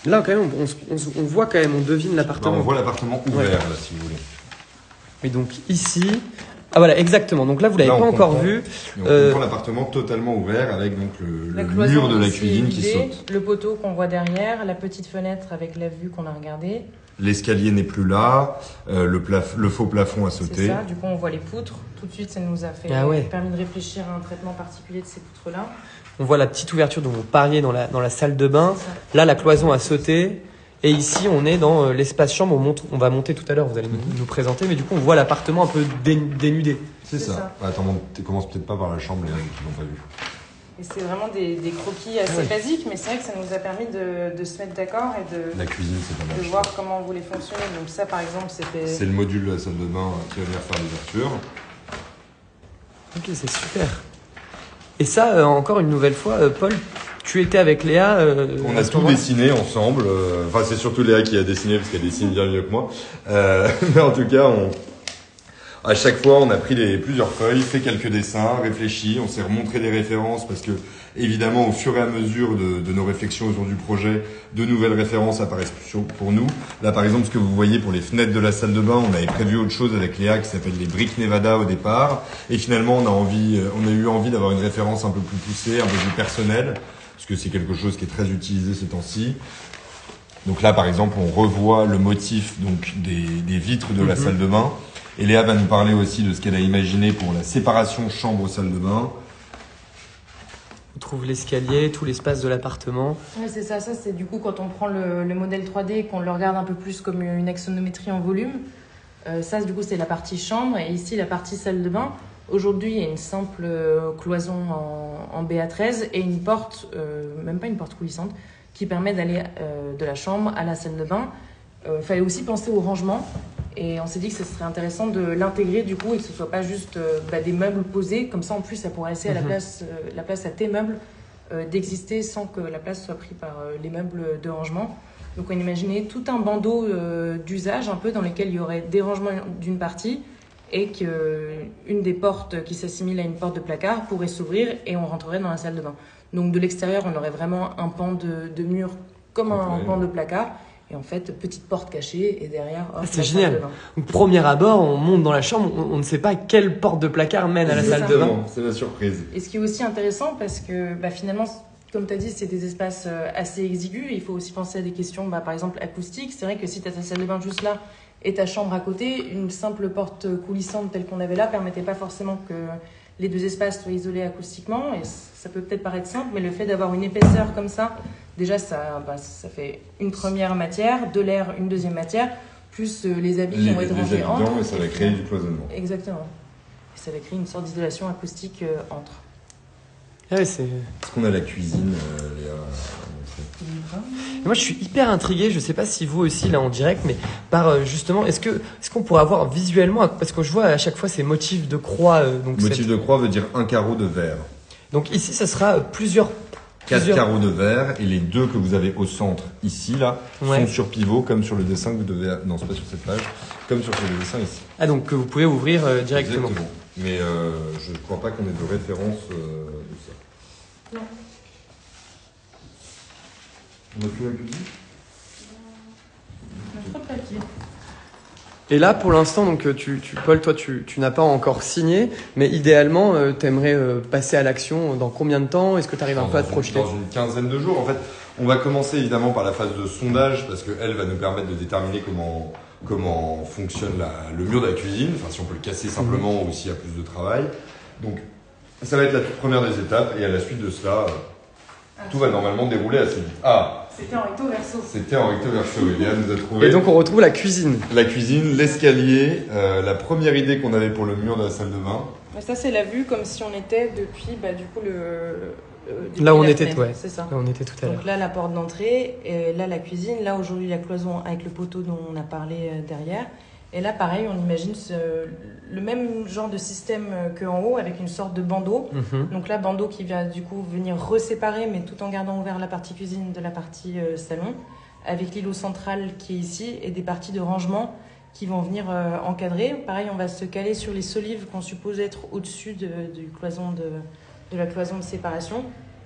Là quand même on voit quand même, on devine l'appartement. On voit l'appartement ouvert là si vous voulez. Et donc ici, ah voilà exactement. Donc là vous l'avez pas encore vu. On comprend l'appartement totalement ouvert avec donc le mur de la cuisine qui saute. Le poteau qu'on voit derrière, la petite fenêtre avec la vue qu'on a regardée. L'escalier n'est plus là, le faux plafond a sauté. C'est ça, du coup on voit les poutres. Tout de suite ça nous a permis de réfléchir à un traitement particulier de ces poutres-là. On voit la petite ouverture dont vous parliez dans la salle de bain. Là la cloison a sauté. Et ici on est dans l'espace chambre, on va monter tout à l'heure, vous allez nous présenter. Mais du coup on voit l'appartement un peu dénudé. C'est ça. Attends, commence peut-être pas par la chambre, les gens qui l'ont pas vu. Et c'est vraiment des croquis assez basiques, mais c'est vrai que ça nous a permis de se mettre d'accord et la cuisine, c'est pas mal. De voir comment on voulait fonctionner. Donc ça, par exemple, c'était... C'est le module de la salle de bain qui va venir faire l'ouverture. Ok, c'est super. Et ça, encore une nouvelle fois, Paul, tu étais avec Léa. On a tout dessiné ensemble. Enfin, c'est surtout Léa qui a dessiné parce qu'elle dessine bien mieux que moi. Mais en tout cas, à chaque fois, on a pris plusieurs feuilles, fait quelques dessins, réfléchi, on s'est remontré des références parce que, évidemment, au fur et à mesure de nos réflexions autour du projet, de nouvelles références apparaissent pour nous. Là, par exemple, ce que vous voyez pour les fenêtres de la salle de bain, on avait prévu autre chose avec Léa qui s'appelle les briques Nevada au départ. Et finalement, on a eu envie d'avoir une référence un peu plus poussée, un peu plus personnelle, parce que c'est quelque chose qui est très utilisé ces temps-ci. Donc là, par exemple, on revoit le motif donc des vitres de la salle de bain. Et Léa va nous parler aussi de ce qu'elle a imaginé pour la séparation chambre-salle de bain. On trouve l'escalier, tout l'espace de l'appartement. Oui, c'est ça. Ça, c'est du coup quand on prend le modèle 3D et qu'on le regarde un peu plus comme une axonométrie en volume. Ça, du coup, c'est la partie chambre. Et ici, la partie salle de bain. Aujourd'hui, il y a une simple cloison en BA13 et une porte, même pas une porte coulissante, qui permet d'aller de la chambre à la salle de bain. Il fallait aussi penser au rangement. Et on s'est dit que ce serait intéressant de l'intégrer du coup et que ce ne soit pas juste des meubles posés. Comme ça, en plus, ça pourrait laisser à la place à tes meubles d'exister sans que la place soit prise par les meubles de rangement. Donc on imaginait tout un bandeau d'usage un peu dans lequel il y aurait des rangements d'une partie et qu'une des portes qui s'assimile à une porte de placard pourrait s'ouvrir et on rentrerait dans la salle de bain. Donc de l'extérieur, on aurait vraiment un pan de mur comme un pan de placard. Et en fait, petite porte cachée et derrière, c'est génial. Donc, premier abord, on monte dans la chambre, on ne sait pas quelle porte de placard mène à la salle de bain. C'est la surprise. Et ce qui est aussi intéressant parce que finalement, comme tu as dit, c'est des espaces assez exigus. Il faut aussi penser à des questions, par exemple, acoustiques. C'est vrai que si tu as ta salle de bain juste là et ta chambre à côté, une simple porte coulissante telle qu'on avait là permettait pas forcément que les deux espaces soient isolés acoustiquement. Et ça peut peut-être paraître simple, mais le fait d'avoir une épaisseur comme ça, déjà, ça fait une première matière, de l'air, une deuxième matière, plus les habits qui vont être rangés entre. Et ça va créer du cloisonnement. Exactement. Et ça va créer une sorte d'isolation acoustique entre. Ah ouais, Est-ce qu'on a la cuisine, Léa? Moi, je suis hyper intrigué. Je sais pas si vous aussi là en direct, mais par justement, est-ce qu'on pourrait avoir visuellement, parce que je vois à chaque fois ces motifs de croix. Motif de croix veut dire un carreau de verre. Donc ici, ça sera plusieurs 4 carreaux de verre et les deux que vous avez au centre ici là sont sur pivot comme sur le dessin que vous devez. Non, c'est pas sur cette page. Comme sur le dessin ici. Ah donc que vous pouvez ouvrir directement. Exactement. Mais je ne crois pas qu'on ait de référence de ça. Non. On a plus la cuisine. On a trop de papier. Et là, pour l'instant, donc Paul, toi, tu n'as pas encore signé, mais idéalement, tu aimerais passer à l'action dans combien de temps? Est-ce que tu arrives un peu à te projeter? Dans une quinzaine de jours. En fait, on va commencer évidemment par la phase de sondage parce qu'elle va nous permettre de déterminer comment fonctionne le mur de la cuisine, enfin si on peut le casser simplement ou s'il y a plus de travail. Donc, ça va être la toute première des étapes et à la suite de cela, tout va normalement dérouler assez vite. C'était en recto verso. C'était en recto verso, Léa nous a trouvé. Et donc on retrouve la cuisine. La cuisine, l'escalier, la première idée qu'on avait pour le mur de la salle de bain. Ça c'est la vue comme si on était depuis du coup là où on était, fenêtre, c'est ça. Là où on était tout à l'heure. Donc là la porte d'entrée, et là la cuisine, là aujourd'hui la cloison avec le poteau dont on a parlé derrière. Et là pareil, on imagine le même genre de système qu'en haut avec une sorte de bandeau. Donc là bandeau qui va du coup venir reséparer mais tout en gardant ouvert la partie cuisine de la partie salon, avec l'îlot central qui est ici et des parties de rangement qui vont venir encadrer. Pareil, on va se caler sur les solives qu'on suppose être au-dessus de la cloison de séparation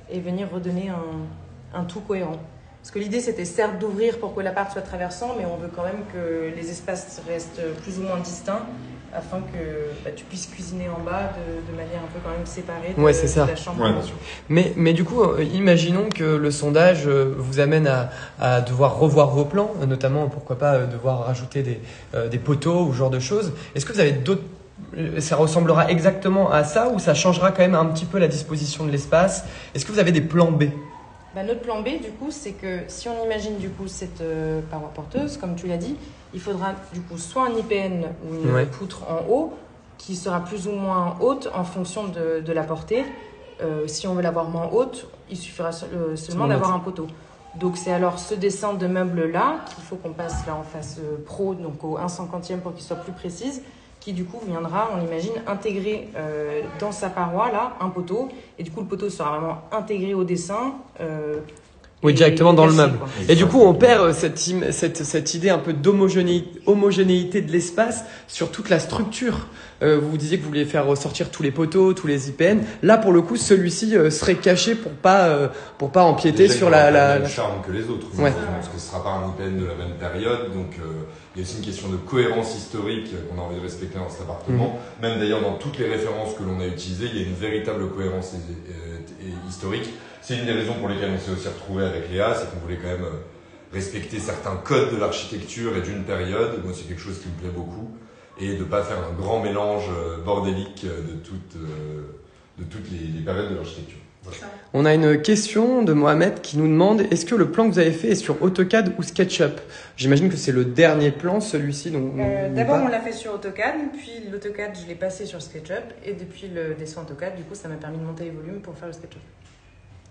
et venir redonner un tout cohérent. Parce que l'idée, c'était certes d'ouvrir pour que l'appart soit traversant, mais on veut quand même que les espaces restent plus ou moins distincts afin que tu puisses cuisiner en bas de manière un peu quand même séparée de la chambre. Ouais, bien sûr. Mais du coup, imaginons que le sondage vous amène à devoir revoir vos plans, notamment pourquoi pas devoir rajouter des poteaux ou ce genre de choses. Est-ce que vous avez d'autres... Ça ressemblera exactement à ça ou ça changera quand même un petit peu la disposition de l'espace? Est-ce que vous avez des plans B? Notre plan B, du coup, c'est que si on imagine du coup cette paroi porteuse, comme tu l'as dit, il faudra du coup soit un IPN ou une poutre en haut qui sera plus ou moins haute en fonction de la portée. Si on veut l'avoir moins haute, il suffira seulement d'avoir un poteau. Donc c'est alors ce dessin de meuble là qu'il faut qu'on passe là en face pro, donc au 1/50e pour qu'il soit plus précise, qui du coup viendra, on l'imagine, intégrer dans sa paroi là un poteau, et du coup le poteau sera vraiment intégré au dessin. Oui, directement dans le caché, meuble. quoi. Et du coup, on perd cette idée un peu d'homogénéité de l'espace sur toute la structure. Vous disiez que vous vouliez faire ressortir tous les poteaux, tous les IPN. Là, pour le coup, celui-ci serait caché pour pas empiéter Déjà, sur il aura la... le même charme que les autres. Ouais. Parce que ce sera pas un IPN de la même période, donc il y a aussi une question de cohérence historique qu'on a envie de respecter dans cet appartement. Même d'ailleurs dans toutes les références que l'on a utilisées, il y a une véritable cohérence historique. C'est une des raisons pour lesquelles on s'est aussi retrouvé avec Léa, c'est qu'on voulait quand même respecter certains codes de l'architecture et d'une période. Moi, c'est quelque chose qui me plaît beaucoup. Et de ne pas faire un grand mélange bordélique de toutes les périodes de l'architecture. Voilà. On a une question de Mohamed qui nous demande: est-ce que le plan que vous avez fait est sur AutoCAD ou SketchUp? J'imagine que c'est le dernier plan, celui-ci. D'abord, on l'a fait sur AutoCAD, puis l'AutoCAD, je l'ai passé sur SketchUp, et depuis le dessin AutoCAD, du coup, ça m'a permis de monter les volumes pour faire le SketchUp.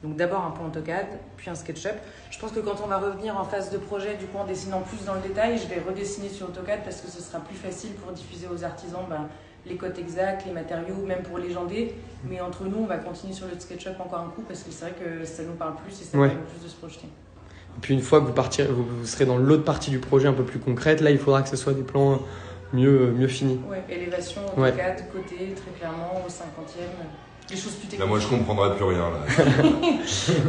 Donc d'abord un plan AutoCAD, puis un SketchUp. Je pense que quand on va revenir en phase de projet, du coup en dessinant plus dans le détail, je vais redessiner sur AutoCAD parce que ce sera plus facile pour diffuser aux artisans les codes exacts, les matériaux, même pour légender. Mais entre nous, on va continuer sur le SketchUp encore un coup parce que c'est vrai que ça nous parle plus et ça permet plus de se projeter. Et puis une fois que vous serez dans l'autre partie du projet un peu plus concrète, là il faudra que ce soit des plans mieux finis. Ouais, élévation, AutoCAD, côté, très clairement, au 50e. Des choses plus techniques. Là, moi, je comprendrai plus rien. Là.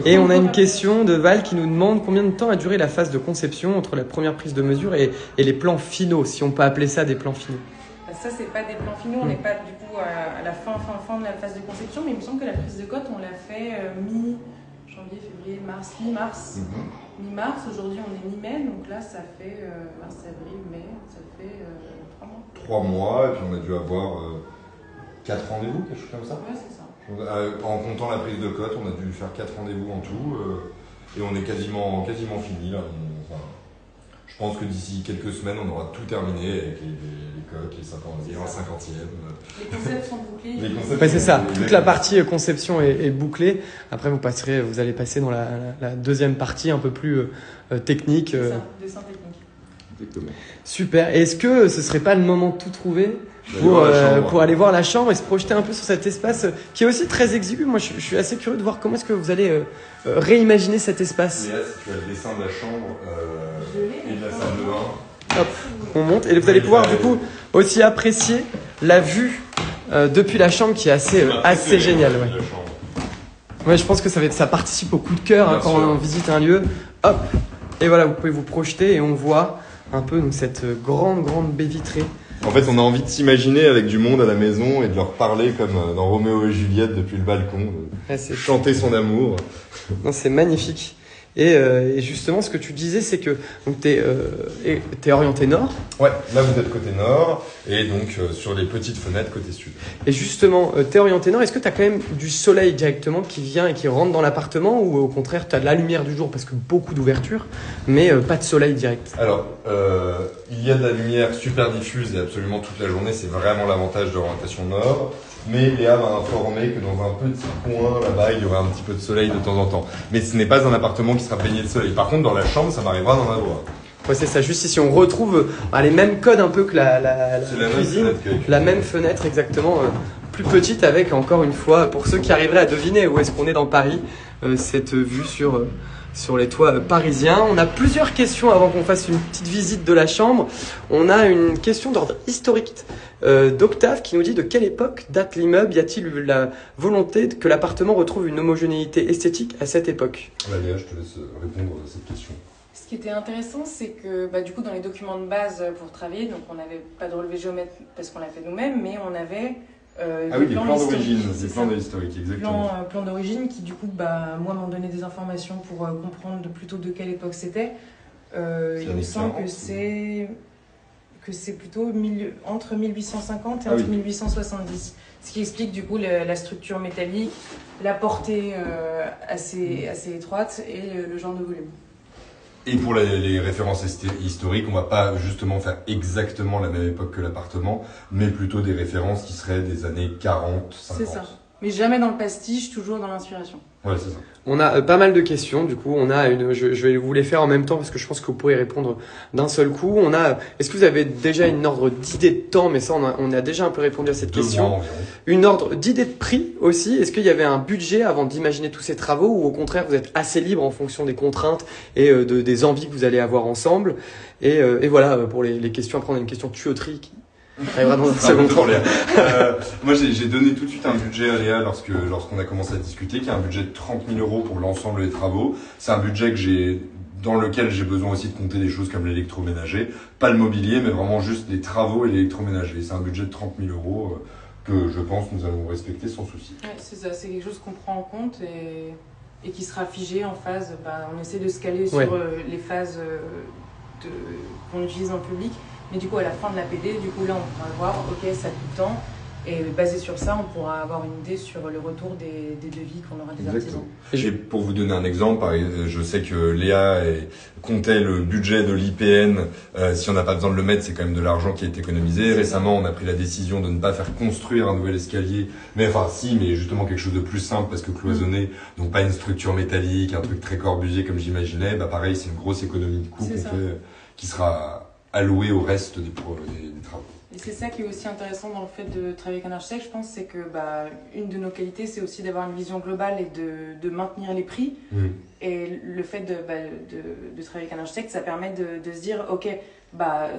Et on a une question de Val qui nous demande combien de temps a duré la phase de conception entre la première prise de mesure et les plans finaux, si on peut appeler ça des plans finaux. Ça, c'est pas des plans finaux, on n'est pas du coup à la fin de la phase de conception, mais il me semble que la prise de cote, on l'a fait mi-janvier, février, mars, mi-mars. Mi-mars, aujourd'hui on est mi-mai, donc là ça fait mars, avril, mai, ça fait 3 mois. 3 mois, et puis on a dû avoir 4 rendez-vous, quelque chose comme ça. Ouais, c'est ça. En comptant la prise de cote, on a dû faire 4 rendez-vous en tout, et on est quasiment fini là. Je pense que d'ici quelques semaines, on aura tout terminé avec les cotes, les 50e. Les concepts sont bouclés. Ouais, c'est ça. Toute la partie conception est bouclée. Après, vous allez passer dans la deuxième partie un peu plus technique. C'est ça, dessin technique. Exactement. Super. Et est-ce que ce serait pas le moment de tout trouver pour aller voir la chambre et se projeter un peu sur cet espace qui est aussi très exigu? Moi, je suis assez curieux de voir comment est-ce que vous allez réimaginer cet espace. Léa, si tu as le dessin de la chambre et de la salle de bain. Hop, on monte et vous allez pouvoir du coup aussi apprécier la vue depuis la chambre qui est assez géniale. Ouais, je pense que ça participe au coup de cœur quand on visite un lieu. Hop, et voilà, vous pouvez vous projeter et on voit un peu donc, cette grande baie vitrée. En fait, on a envie de s'imaginer avec du monde à la maison et de leur parler comme dans Roméo et Juliette depuis le balcon, chanter son amour. Non, c'est magnifique. Et justement, ce que tu disais, c'est que t'es orienté nord. Ouais, là vous êtes côté nord et donc sur les petites fenêtres côté sud. Et justement, t'es orienté nord. Est-ce que t'as quand même du soleil directement qui vient et qui rentre dans l'appartement ou au contraire t'as de la lumière du jour parce que beaucoup d'ouverture, mais pas de soleil direct? Alors, il y a de la lumière super diffuse et absolument toute la journée. C'est vraiment l'avantage de l'orientation nord. Mais Léa m'a informé que dans un petit coin là-bas, il y aurait un petit peu de soleil de temps en temps. Mais ce n'est pas un appartement qui sera baigné de soleil. Par contre, dans la chambre, ça m'arrivera d'en avoir. Ouais, c'est ça. Juste ici, on retrouve les mêmes codes un peu que la cuisine. La même fenêtre exactement, plus petite avec encore une fois, pour ceux qui arriveraient à deviner où est-ce qu'on est dans Paris, cette vue sur les toits parisiens. On a plusieurs questions avant qu'on fasse une petite visite de la chambre. On a une question d'ordre historique d'Octave qui nous dit de quelle époque date l'immeuble? Y a-t-il eu la volonté que l'appartement retrouve une homogénéité esthétique à cette époque? Léa, je te laisse répondre à cette question. Ce qui était intéressant, c'est que du coup, dans les documents de base pour travailler, donc on n'avait pas de relevé géomètre parce qu'on l'a fait nous-mêmes, mais on avait des plans d'origine, des plans historiques, exactement. Plans d'origine qui, du coup, moi, m'ont donné des informations pour comprendre plutôt de quelle époque c'était. Il me semble que c'est plutôt entre 1850 et entre 1870. Ce qui explique, du coup, la structure métallique, la portée assez étroite et le genre de volume. Et pour les références historiques, on va pas justement faire exactement la même époque que l'appartement, mais plutôt des références qui seraient des années 40, 50. C'est ça. Mais jamais dans le pastiche, toujours dans l'inspiration. Ouais, c'est ça. On a pas mal de questions, du coup, je vais vous les faire en même temps parce que je pense que vous pourrez répondre d'un seul coup. Est-ce que vous avez déjà une ordre d'idée de temps, mais ça, on a déjà un peu répondu à cette question. 2 mois environ. Une ordre d'idée de prix aussi. Est-ce qu'il y avait un budget avant d'imaginer tous ces travaux ou au contraire, vous êtes assez libre en fonction des contraintes et des envies que vous allez avoir ensemble? Et voilà, pour les questions, après on a une question de tuyauterie qui arrivera dans un second temps. Moi, j'ai donné tout de suite un budget à Léa lorsqu'on a commencé à discuter, qui est un budget de 30 000 € pour l'ensemble des travaux. C'est un budget dans lequel j'ai besoin aussi de compter des choses comme l'électroménager. Pas le mobilier, mais vraiment juste les travaux et l'électroménager. C'est un budget de 30 000 € que je pense nous allons respecter sans souci. Ouais, c'est ça, c'est quelque chose qu'on prend en compte et qui sera figé en phase. On essaie de se caler sur les phases qu'on utilise en public. Mais du coup, à la fin de la PD, du coup, là, on pourra voir, ok, ça coûte tant. Et basé sur ça, on pourra avoir une idée sur le retour des devis qu'on aura des artisans. Et pour vous donner un exemple, je sais que Léa comptait le budget de l'IPN. Si on n'a pas besoin de le mettre, c'est quand même de l'argent qui est économisé. Récemment, on a pris la décision de ne pas faire construire un nouvel escalier. Mais justement quelque chose de plus simple parce que cloisonné, donc pas une structure métallique, un truc très Corbusier comme j'imaginais. Pareil, c'est une grosse économie de coût qu'on fait, qui sera allouée au reste des travaux. Et c'est ça qui est aussi intéressant dans le fait de travailler avec un architecte, je pense, c'est que une de nos qualités, c'est aussi d'avoir une vision globale et de maintenir les prix. Et le fait de travailler avec un architecte, ça permet de se dire, ok,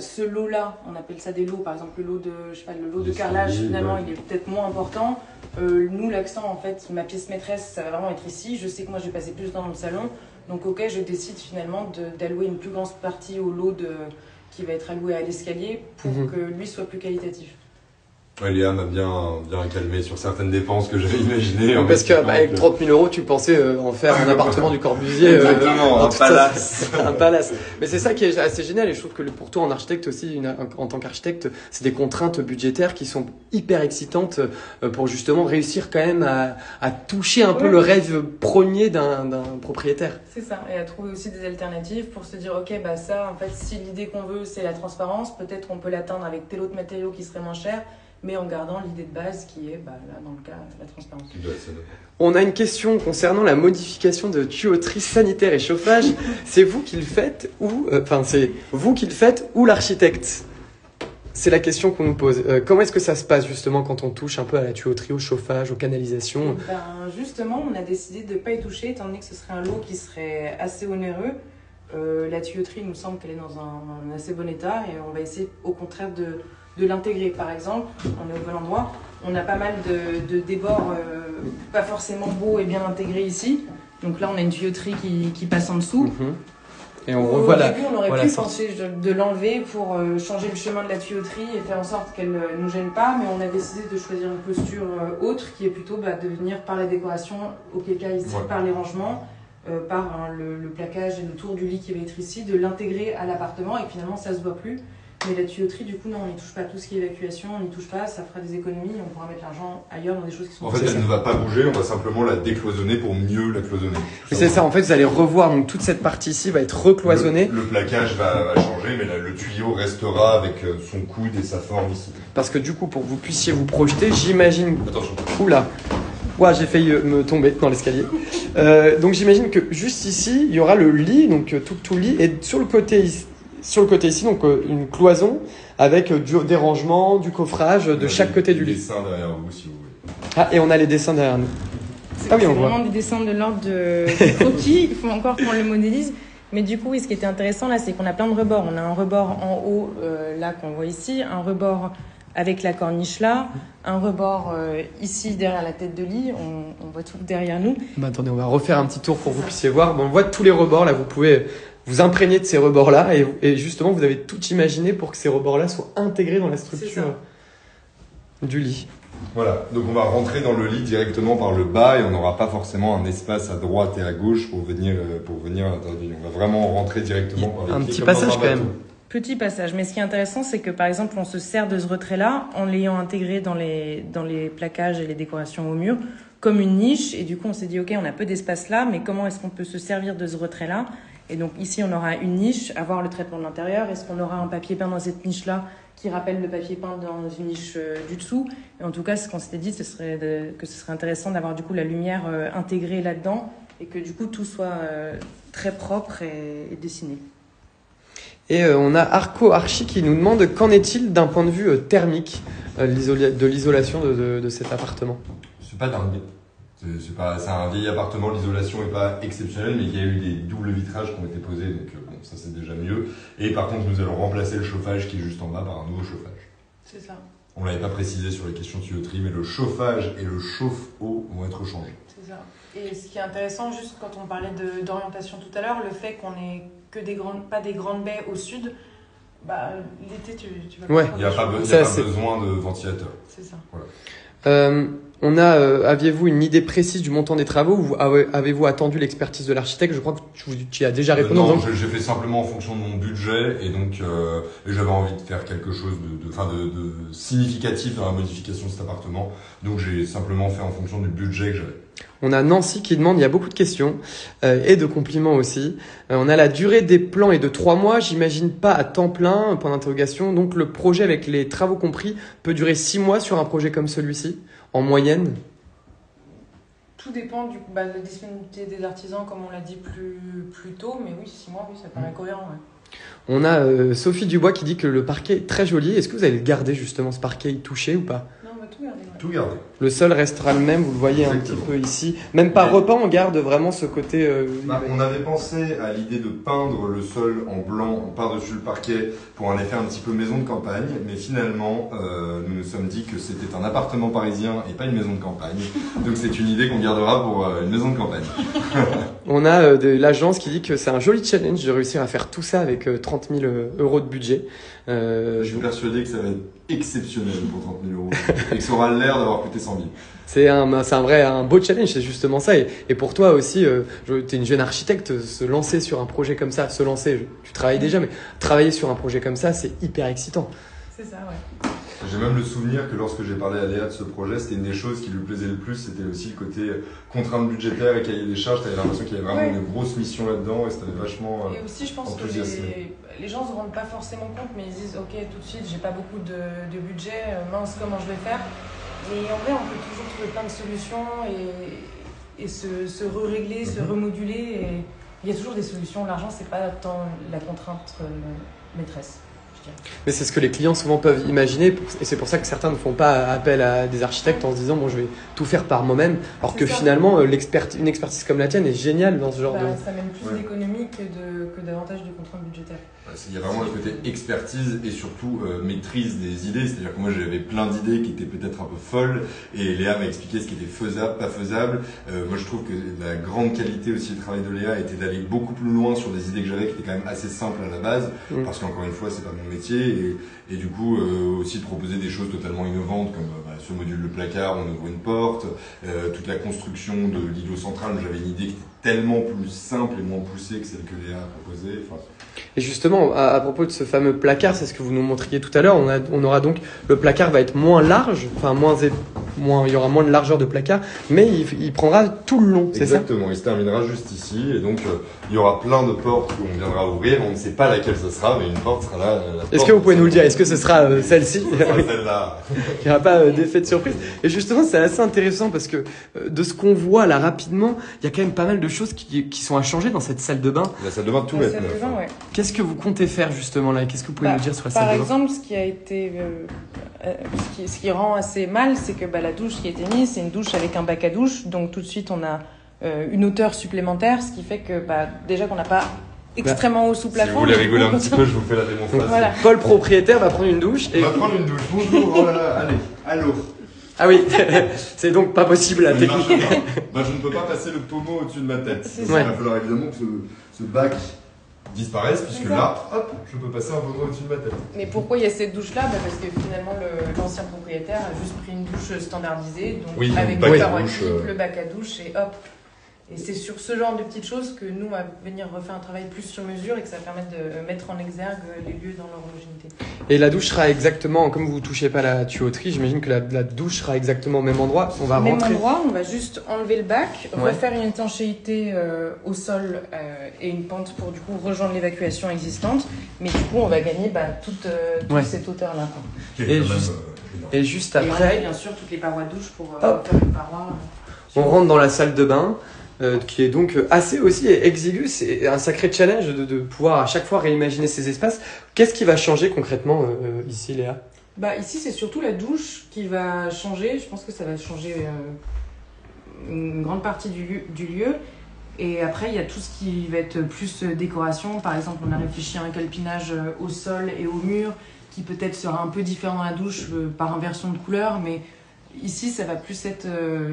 ce lot-là, on appelle ça des lots, par exemple le lot de carrelage, finalement, il est peut-être moins important. Nous, l'accent, en fait, ma pièce maîtresse, ça va vraiment être ici. Je sais que moi, je vais passer plus de temps dans le salon. Donc, ok, je décide finalement d'allouer une plus grande partie au lot qui va être alloué à l'escalier pour que lui soit plus qualitatif. Ouais, Léa m'a bien calmé sur certaines dépenses que j'avais imaginées. Parce qu'avec 30 000 euros, tu pensais en faire un appartement du Corbusier. Exactement, un palace. Un palace. Mais c'est ça qui est assez génial et je trouve que pour toi en architecte aussi, en tant qu'architecte, c'est des contraintes budgétaires qui sont hyper excitantes pour justement réussir quand même à toucher un peu le rêve premier d'un propriétaire. C'est ça, et à trouver aussi des alternatives pour se dire, ok, ça, en fait, si l'idée qu'on veut, c'est la transparence, peut-être qu'on peut l'atteindre avec tel autre matériau qui serait moins cher, mais en gardant l'idée de base qui est, là, dans le cas, la transparence. On a une question concernant la modification de tuyauterie sanitaire et chauffage. C'est vous qui le faites c'est vous qui le faites ou l'architecte? C'est la question qu'on nous pose. Comment est-ce que ça se passe justement quand on touche un peu à la tuyauterie, au chauffage, aux canalisations? Justement, on a décidé de ne pas y toucher, étant donné que ce serait un lot qui serait assez onéreux. La tuyauterie, il nous semble qu'elle est dans un assez bon état et on va essayer au contraire de l'intégrer. Par exemple, on est au bon endroit, on a pas mal de débords pas forcément beaux et bien intégrés ici. Donc là, on a une tuyauterie qui passe en dessous. Et on revoit Au début, on aurait pu penser de l'enlever pour changer le chemin de la tuyauterie et faire en sorte qu'elle ne nous gêne pas, mais on a décidé de choisir une posture autre qui est plutôt de venir par la décoration, auquel cas ici par les rangements, par le plaquage et le tour du lit qui va être ici, de l'intégrer à l'appartement et finalement ça se voit plus. Mais la tuyauterie, du coup, non, on n'y touche pas. Tout ce qui est évacuation, on n'y touche pas, ça fera des économies, on pourra mettre l'argent ailleurs dans des choses qui sont... En fait, elle ne va pas bouger, on va simplement la décloisonner pour mieux la cloisonner. C'est ça, en fait, vous allez revoir, donc toute cette partie-ci va être recloisonnée. Le plaquage va changer, mais le tuyau restera avec son coude et sa forme ici. Parce que du coup, pour que vous puissiez vous projeter, j'imagine... Attention. Oula, j'ai failli me tomber dans l'escalier. Donc j'imagine que juste ici, il y aura le lit, donc tout lit, et sur le côté ici, donc une cloison avec des rangements, du coffrage de chaque côté du lit. Des dessins derrière vous, si vous voulez. Et on a les dessins derrière nous. On voit. C'est vraiment des dessins de l'ordre de croquis. Il faut encore qu'on le modélise. Mais du coup, ce qui était intéressant là, c'est qu'on a plein de rebords. On a un rebord en haut, là, qu'on voit ici, un rebord avec la corniche là, un rebord ici derrière la tête de lit. On voit tout derrière nous. Attendez, on va refaire un petit tour pour que vous puissiez voir. On voit tous les rebords là. Vous pouvez vous imprégner de ces rebords-là et justement, vous avez tout imaginé pour que ces rebords-là soient intégrés dans la structure du lit. Voilà, donc on va rentrer dans le lit directement par le bas et on n'aura pas forcément un espace à droite et à gauche pour venir à l'intérieur. On va vraiment rentrer directement par les pieds. Un petit passage quand même. Petit passage, mais ce qui est intéressant, c'est que par exemple, on se sert de ce retrait-là en l'ayant intégré dans les plaquages et les décorations au mur comme une niche. Et du coup, on s'est dit, ok, on a peu d'espace là, mais comment est-ce qu'on peut se servir de ce retrait-là? Et donc ici, on aura une niche, avoir le traitement de l'intérieur. Est-ce qu'on aura un papier peint dans cette niche-là qui rappelle le papier peint dans une niche du dessous? Et en tout cas, ce qu'on s'était dit, que ce serait intéressant d'avoir du coup la lumière intégrée là-dedans et que du coup, tout soit très propre et dessiné. Et on a Arco Archi qui nous demande qu'en est-il d'un point de vue thermique de l'isolation de cet appartement? C'est pas dingue. C'est un vieil appartement, l'isolation n'est pas exceptionnelle, mais il y a eu des doubles vitrages qui ont été posés, donc ça c'est déjà mieux. Et par contre, nous allons remplacer le chauffage qui est juste en bas par un nouveau chauffage. C'est ça. On ne l'avait pas précisé sur les questions de tuyauterie, mais le chauffage et le chauffe-eau vont être changés. C'est ça. Et ce qui est intéressant, juste quand on parlait d'orientation tout à l'heure, le fait qu'on ait que pas des grandes baies au sud, l'été tu vas pas... Ouais. Il n'y a pas besoin de ventilateur. C'est ça. Voilà. Aviez-vous une idée précise du montant des travaux ou avez-vous attendu l'expertise de l'architecte? Je crois que tu y as déjà répondu. Non, j'ai fait simplement en fonction de mon budget et donc j'avais envie de faire quelque chose de significatif dans la modification de cet appartement. Donc j'ai simplement fait en fonction du budget que j'avais. On a Nancy qui demande, il y a beaucoup de questions et de compliments aussi. On a la durée des plans est de 3 mois, j'imagine pas à temps plein, point d'interrogation. Donc le projet avec les travaux compris peut durer 6 mois sur un projet comme celui-ci, en moyenne? Tout dépend de la disponibilité des artisans, comme on l'a dit plus tôt, mais oui, 6 mois, oui, ça paraît cohérent. Ouais. On a Sophie Dubois qui dit que le parquet est très joli. Est-ce que vous allez le garder justement, ce parquet touché ou pas? Non, on va tout garder. Ouais. Tout garder. Le sol restera le même, vous le voyez un petit peu ici. Même par repas, on garde vraiment ce côté... On avait pensé à l'idée de peindre le sol en blanc par-dessus le parquet pour un effet un petit peu maison de campagne, mais finalement, nous nous sommes dit que c'était un appartement parisien et pas une maison de campagne. Donc c'est une idée qu'on gardera pour une maison de campagne. On a de l'agence qui dit que c'est un joli challenge de réussir à faire tout ça avec 30 000 euros de budget. Je suis persuadé que ça va être exceptionnel pour 30 000 euros et que ça aura l'air d'avoir coûté 100 000. C'est un beau challenge, c'est justement ça. Et pour toi aussi, tu es une jeune architecte, se lancer sur un projet comme ça, tu travailles déjà, mais travailler sur un projet comme ça, c'est hyper excitant. C'est ça, ouais. J'ai même le souvenir que lorsque j'ai parlé à Léa de ce projet, c'était une des choses qui lui plaisait le plus, c'était aussi le côté contrainte budgétaire et cahier des charges. T'avais l'impression qu'il y avait vraiment une grosse mission là-dedans et c'était vachement et aussi, je pense que les gens ne se rendent pas forcément compte, mais ils disent ok, tout de suite, j'ai pas beaucoup de budget, mince, comment je vais faire? Mais en vrai, on peut toujours trouver plein de solutions et se régler, se remoduler. Et il y a toujours des solutions. L'argent, c'est pas tant la contrainte maîtresse. Mais c'est ce que les clients souvent peuvent imaginer et c'est pour ça que certains ne font pas appel à des architectes en se disant bon je vais tout faire par moi-même alors que finalement une expertise comme la tienne est géniale dans ce genre de... Ça mène plus d'économie que davantage de contraintes budgétaires. Il y a vraiment le côté expertise et surtout maîtrise des idées, c'est-à-dire que moi j'avais plein d'idées qui étaient peut-être un peu folles et Léa m'a expliqué ce qui était faisable, pas faisable. Moi je trouve que la grande qualité aussi du travail de Léa était d'aller beaucoup plus loin sur des idées que j'avais qui étaient quand même assez simples à la base parce qu'encore une fois c'est pas mon métier et du coup aussi de proposer des choses totalement innovantes comme ce module de placard, on ouvre une porte, toute la construction de l'îlot central, j'avais une idée qui était tellement plus simple et moins poussée que celle que Léa a proposée. Et justement, à propos de ce fameux placard, c'est ce que vous nous montriez tout à l'heure, on aura donc, le placard va être moins large, enfin il y aura moins de largeur de placard, mais il prendra tout le long, c'est ça? Exactement, il se terminera juste ici, et donc il y aura plein de portes qu'on viendra ouvrir, on ne sait pas laquelle ce sera, mais une porte sera là. Est-ce que vous pouvez nous le dire? Est-ce que ce sera celle-ci? Ce sera celle-là. Il n'y aura pas d'effet de surprise. Et justement, c'est assez intéressant parce que de ce qu'on voit là rapidement, il y a quand même pas mal de choses qui sont à changer dans cette salle de bain. La salle de bain, tout va être neuf. Ouais. Qu'est-ce que vous comptez faire justement là? Qu'est-ce que vous pouvez nous dire sur la salle de bain? Par exemple, ce qui a été, ce qui rend assez mal, c'est que la douche qui a été mise, c'est une douche avec un bac à douche, donc tout de suite on a une hauteur supplémentaire, ce qui fait que déjà qu'on n'a pas extrêmement haut sous plafond. Si vous voulez rigoler un petit peu, je vous fais la démonstration. Voilà. Paul, propriétaire, va prendre une douche. On va prendre une douche. Bonjour, oh là là, allez, allô. Ah oui, c'est donc pas possible la technique. Je ne peux pas passer le pommeau au-dessus de ma tête. Il va falloir évidemment que ce bac disparaisse, puisque là, hop, je peux passer un pommeau au-dessus de ma tête. Mais pourquoi il y a cette douche-là? Parce que finalement, l'ancien propriétaire a juste pris une douche standardisée, donc avec le parois type, le bac à douche et hop. Et c'est sur ce genre de petites choses que nous, on va venir refaire un travail plus sur mesure et que ça permet de mettre en exergue les lieux dans leur homogénéité. Et la douche sera exactement, comme vous ne touchez pas la tuyauterie, j'imagine que la douche sera exactement au même endroit. On va même endroit, on va juste enlever le bac, refaire une étanchéité au sol et une pente pour du coup rejoindre l'évacuation existante. Mais du coup, on va gagner toute cette hauteur-là. Et juste après... Et bien sûr, toutes les parois de douche pour faire une paroi. On rentre dans la salle de bain. Qui est donc assez aussi exigu. C'est un sacré challenge de pouvoir à chaque fois réimaginer ces espaces. Qu'est-ce qui va changer concrètement ici, Léa? Ici, c'est surtout la douche qui va changer. Je pense que ça va changer une grande partie du lieu. Et après, il y a tout ce qui va être plus décoration. Par exemple, on a réfléchi à un calpinage au sol et au mur qui peut-être sera un peu différent dans la douche par inversion de couleur, mais ici, ça va plus être...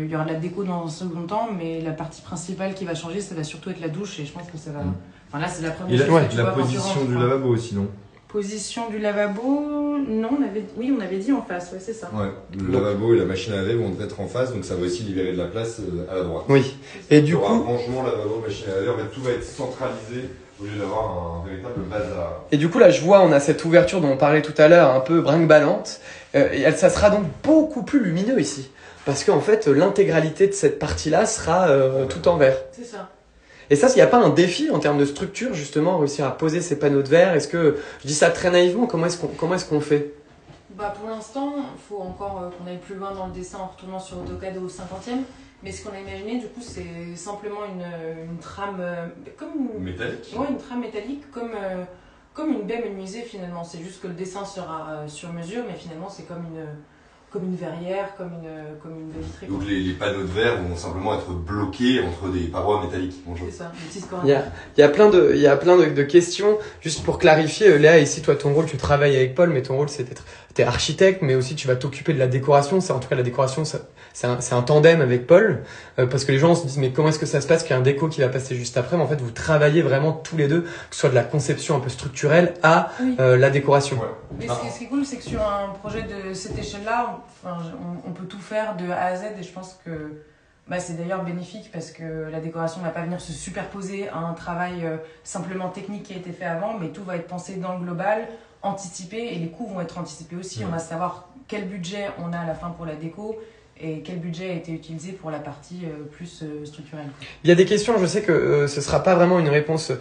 il y aura de la déco dans un second temps, mais la partie principale qui va changer, ça va surtout être la douche. Et je pense que ça va... Enfin là, c'est la première chose que tu vois la position du lavabo aussi, non? Position du lavabo, non, on avait dit en face, ouais, c'est ça. Ouais, le lavabo et la machine à laver vont être en face, donc ça va aussi libérer de la place à la droite. Oui. Et du il y aura coup, un rangement lavabo, machine à laver, en fait tout va être centralisé au lieu d'avoir un véritable bazar. et du coup là, je vois, on a cette ouverture dont on parlait tout à l'heure, un peu brinque-ballante, et ça sera donc beaucoup plus lumineux ici, parce qu'en fait, l'intégralité de cette partie-là sera tout en vert. C'est ça. Et ça, il n'y a pas un défi en termes de structure, justement, réussir à poser ces panneaux de verre? Est-ce que, je dis ça très naïvement, comment est-ce qu'on fait? Bah pour l'instant, il faut encore qu'on aille plus loin dans le dessin en retournant sur AutoCAD au 50e. Mais ce qu'on a imaginé, du coup, c'est simplement une trame Métallique. Ouais, une trame métallique comme une baie menuisée finalement. C'est juste que le dessin sera sur mesure, mais finalement c'est comme une verrière, comme une baie vitrée. Donc les panneaux de verre vont simplement être bloqués entre des parois métalliques. Bonjour. C'est ça, des petites Il y a plein de questions. Juste pour clarifier, Léa, ici, toi, ton rôle, tu travailles avec Paul, mais ton rôle, c'est t'es architecte, mais aussi tu vas t'occuper de la décoration. En tout cas, la décoration, c'est un tandem avec Paul, parce que les gens se disent, mais comment est-ce que ça se passe qu'il y a un déco qui va passer juste après? Mais en fait, vous travaillez vraiment tous les deux, que ce soit de la conception un peu structurelle à la décoration. Ouais. Mais ce qui est cool, c'est que sur un projet de cette échelle-là, on peut tout faire de A à Z, et je pense que c'est d'ailleurs bénéfique parce que la décoration ne va pas venir se superposer à un travail simplement technique qui a été fait avant, mais tout va être pensé dans le global, anticipé, et les coûts vont être anticipés aussi. On va savoir quel budget on a à la fin pour la déco et quel budget a été utilisé pour la partie plus structurelle. Il y a des questions, je sais que ce sera pas vraiment une réponse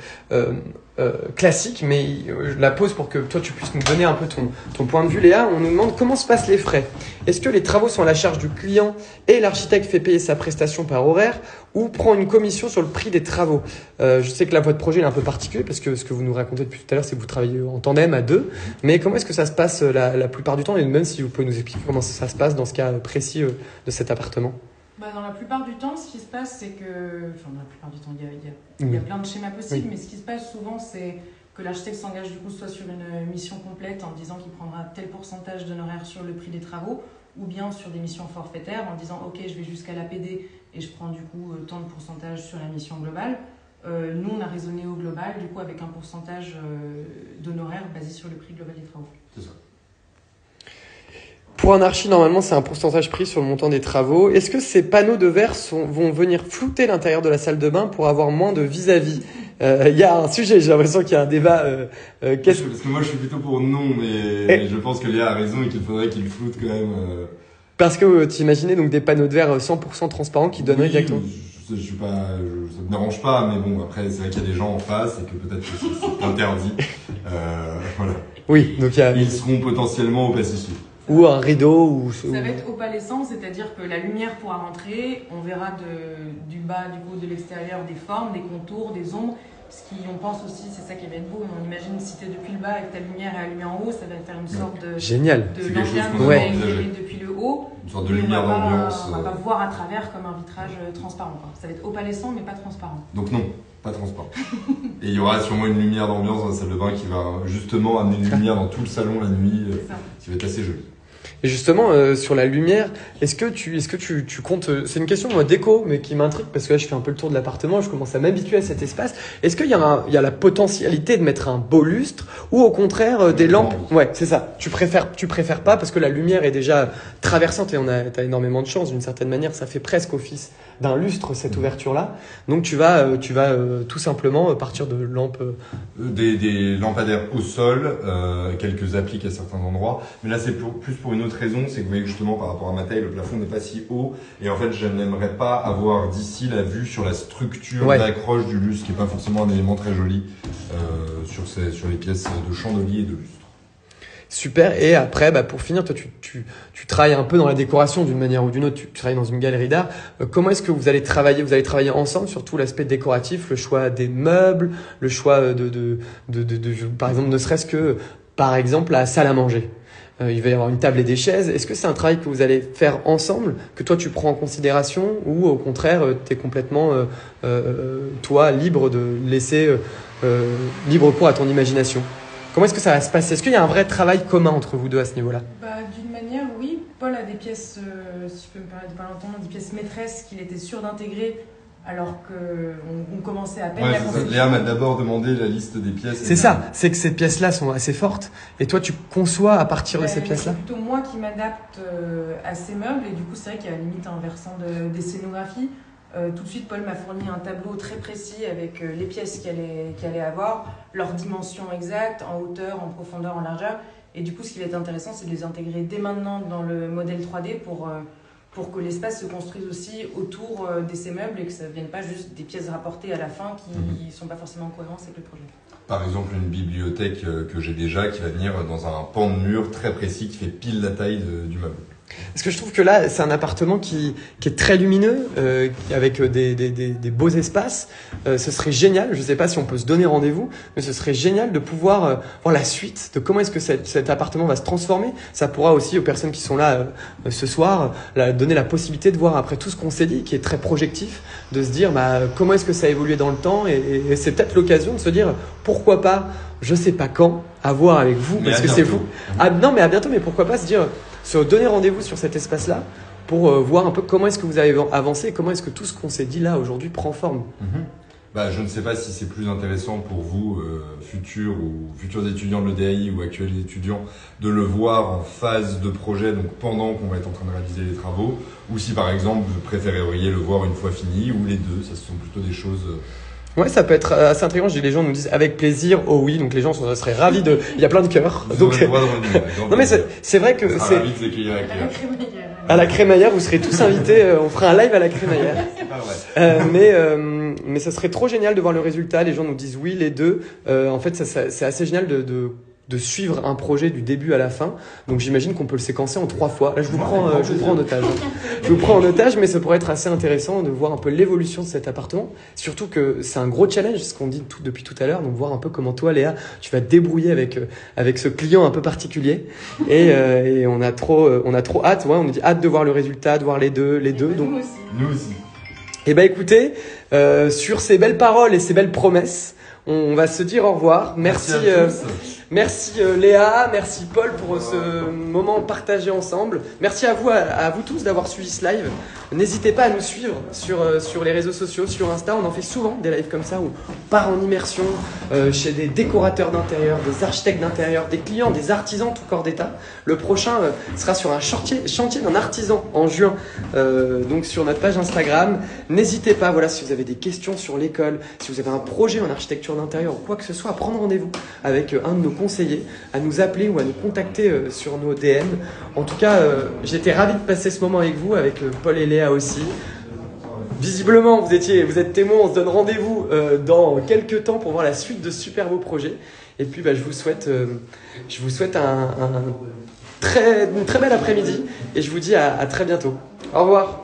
classique, mais je la pose pour que toi tu puisses nous donner un peu ton point de vue. Léa, on nous demande comment se passent les frais. Est-ce que les travaux sont à la charge du client et l'architecte fait payer sa prestation par horaire ou prend une commission sur le prix des travaux? Je sais que là votre projet est un peu particulier parce que ce que vous nous racontez depuis tout à l'heure, c'est que vous travaillez en tandem à deux, mais comment est-ce que ça se passe la plupart du temps, et même si vous pouvez nous expliquer comment ça se passe dans ce cas précis de cet appartement? Dans la plupart du temps, ce qui se passe, c'est que... dans la plupart du temps, il y a plein de schémas possibles, mais ce qui se passe souvent, c'est que l'architecte s'engage du coup soit sur une mission complète en disant qu'il prendra tel pourcentage d'honoraires sur le prix des travaux, ou bien sur des missions forfaitaires en disant ok, je vais jusqu'à la PD et je prends du coup tant de pourcentage sur la mission globale. Nous, on a raisonné au global, du coup, avec un pourcentage d'honoraires basé sur le prix global des travaux. C'est ça. Pour un archi, normalement, c'est un pourcentage pris sur le montant des travaux. Est-ce que ces panneaux de verre vont venir flouter l'intérieur de la salle de bain pour avoir moins de vis-à-vis? Il y a un sujet, j'ai l'impression qu'il y a un débat. Parce que moi, je suis plutôt pour non, mais je pense que Léa a raison et qu'il faudrait qu'il floute quand même. Parce que tu imaginais donc des panneaux de verre 100% transparents qui donneraient directement. Ça me dérange pas, mais bon, après, c'est vrai qu'il y a des gens en face et que peut-être que c'est interdit. Voilà. Oui, donc ils seront potentiellement opacifiés. Ou un rideau. Ça va être opalescent, c'est-à-dire que la lumière pourra rentrer, on verra du bas, du coup, de l'extérieur des formes, des contours, des ombres. On pense aussi, c'est ça qui va être beau, on imagine si tu es depuis le bas et que ta lumière est allumée en haut, ça va faire une sorte de génial. De lanterne qu'on va éclairer depuis le haut. Une sorte de lumière d'ambiance. On va pas voir à travers comme un vitrage transparent. Ça va être opalescent mais pas transparent. Donc non, pas transparent. Et il y aura sûrement une lumière d'ambiance dans la salle de bain qui va justement amener une lumière dans tout le salon la nuit, qui va être assez jolie. Et justement, sur la lumière, est-ce que tu comptes... c'est une question, moi, déco, mais qui m'intrigue, parce que là, je fais un peu le tour de l'appartement, je commence à m'habituer à cet espace. Est-ce qu'il y a la potentialité de mettre un beau lustre, ou au contraire, des lampes? Ouais, c'est ça. Tu préfères pas, parce que la lumière est déjà traversante, et t'as énormément de chance, d'une certaine manière, ça fait presque office d'un lustre, cette ouverture-là. Donc, tu vas tout simplement partir de lampes... Des lampadaires au sol, quelques appliques à certains endroits. Mais là, c'est plus pour une autre raison, c'est que vous voyez que justement par rapport à ma taille, le plafond n'est pas si haut et en fait je n'aimerais pas avoir d'ici la vue sur la structure d'accroche du lustre qui n'est pas forcément un élément très joli sur les pièces de chandelier et de lustre. Super. Et après, pour finir, toi, tu travailles un peu dans la décoration d'une manière ou d'une autre. Tu travailles dans une galerie d'art. Comment est-ce que vous allez travailler? Vous allez travailler ensemble sur tout l'aspect décoratif, le choix des meubles, le choix par exemple, ne serait-ce que, par exemple, la salle à manger. Il va y avoir une table et des chaises. Est-ce que c'est un travail que vous allez faire ensemble, que toi tu prends en considération, ou au contraire tu es complètement toi libre de laisser libre cours à ton imagination? Comment est-ce que ça va se passer? Est-ce qu'il y a un vrai travail commun entre vous deux à ce niveau-là? D'une manière, oui. Paul a des pièces, si je peux me permettre de parler longtemps, des pièces maîtresses qu'il était sûr d'intégrer alors qu'on commençait à peine Ouais, la c'est ça. conception. Léa m'a d'abord demandé la liste des pièces. C'est ça, c'est que ces pièces-là sont assez fortes. Et toi, tu conçois à partir de ces pièces-là? C'est plutôt moi qui m'adapte à ces meubles. Et du coup, c'est vrai qu'il y a limite un versant des scénographies. Tout de suite, Paul m'a fourni un tableau très précis avec les pièces qu'il allait avoir, leurs dimensions exactes, en hauteur, en profondeur, en largeur. Et du coup, ce qui va être intéressant, c'est de les intégrer dès maintenant dans le modèle 3D pour que l'espace se construise aussi autour de ces meubles et que ça ne vienne pas juste des pièces rapportées à la fin qui ne sont pas forcément en cohérence avec le projet. Par exemple, une bibliothèque que j'ai déjà qui va venir dans un pan de mur très précis qui fait pile la taille du meuble. Parce que je trouve que là, c'est un appartement qui est très lumineux, avec des beaux espaces. Ce serait génial, je ne sais pas si on peut se donner rendez-vous, mais ce serait génial de pouvoir voir la suite de comment est-ce que cet appartement va se transformer. Ça pourra aussi, aux personnes qui sont là ce soir, donner la possibilité de voir après tout ce qu'on s'est dit, qui est très projectif, de se dire comment est-ce que ça a évolué dans le temps. Et c'est peut-être l'occasion de se dire, pourquoi pas, je ne sais pas quand, à voir avec vous, Mais parce à que c'est bientôt. vous. Non, mais à bientôt, mais pourquoi pas se dire... se donner rendez-vous sur cet espace-là pour voir un peu comment est-ce que vous avez avancé et comment est-ce que tout ce qu'on s'est dit là aujourd'hui prend forme. Je ne sais pas si c'est plus intéressant pour vous, futurs étudiants de l'EDAI ou actuels étudiants, de le voir en phase de projet, donc pendant qu'on va être en train de réaliser les travaux, ou si par exemple vous préféreriez le voir une fois fini, ou les deux, ça ce sont plutôt des choses... Ouais, ça peut être assez intriguant. Je dis, les gens nous disent avec plaisir, oh oui, donc les gens seraient ravis de. Il y a plein de cœurs. Vous Donc, aurez le droit de revenir. non mais c'est vrai que On sera c'est ravis de vous accueillir avec À Léa. la crémaillère. à la crémaillère, vous serez tous invités. On fera un live à la crémaillère. C'est pas vrai. Mais ça serait trop génial de voir le résultat. Les gens nous disent oui, les deux. En fait, c'est assez génial de suivre un projet du début à la fin. Donc j'imagine qu'on peut le séquencer en 3 fois. Là, je vous prends en otage. Je vous prends en otage, mais ça pourrait être assez intéressant de voir un peu l'évolution de cet appartement. Surtout que c'est un gros challenge, ce qu'on dit depuis tout à l'heure. Donc voir un peu comment toi, Léa, tu vas te débrouiller avec ce client un peu particulier. Et on a trop hâte. Ouais, on nous dit hâte de voir le résultat, de voir les deux. Donc Nous aussi. Nous aussi. eh ben écoutez, sur ces belles paroles et ces belles promesses, on va se dire au revoir. Merci, à tous. merci Léa, merci Paul pour ce moment partagé ensemble. Merci à vous tous d'avoir suivi ce live. N'hésitez pas à nous suivre sur les réseaux sociaux, sur Insta. On en fait souvent des lives comme ça où on part en immersion chez des décorateurs d'intérieur, des architectes d'intérieur, des clients, des artisans tout corps d'état. Le prochain sera sur un chantier d'un artisan en juin, donc sur notre page Instagram. N'hésitez pas, voilà, si vous avez des questions sur l'école, si vous avez un projet en architecture d'intérieur ou quoi que ce soit, à prendre rendez-vous avec un de nos conseillers, à nous appeler ou à nous contacter sur nos DM. En tout cas, j'étais ravi de passer ce moment avec vous, avec Paul et Léa aussi. Visiblement, vous êtes témoins, on se donne rendez-vous dans quelques temps pour voir la suite de ce super beau projet. Et puis, je vous souhaite une très belle après-midi et je vous dis à très bientôt. Au revoir.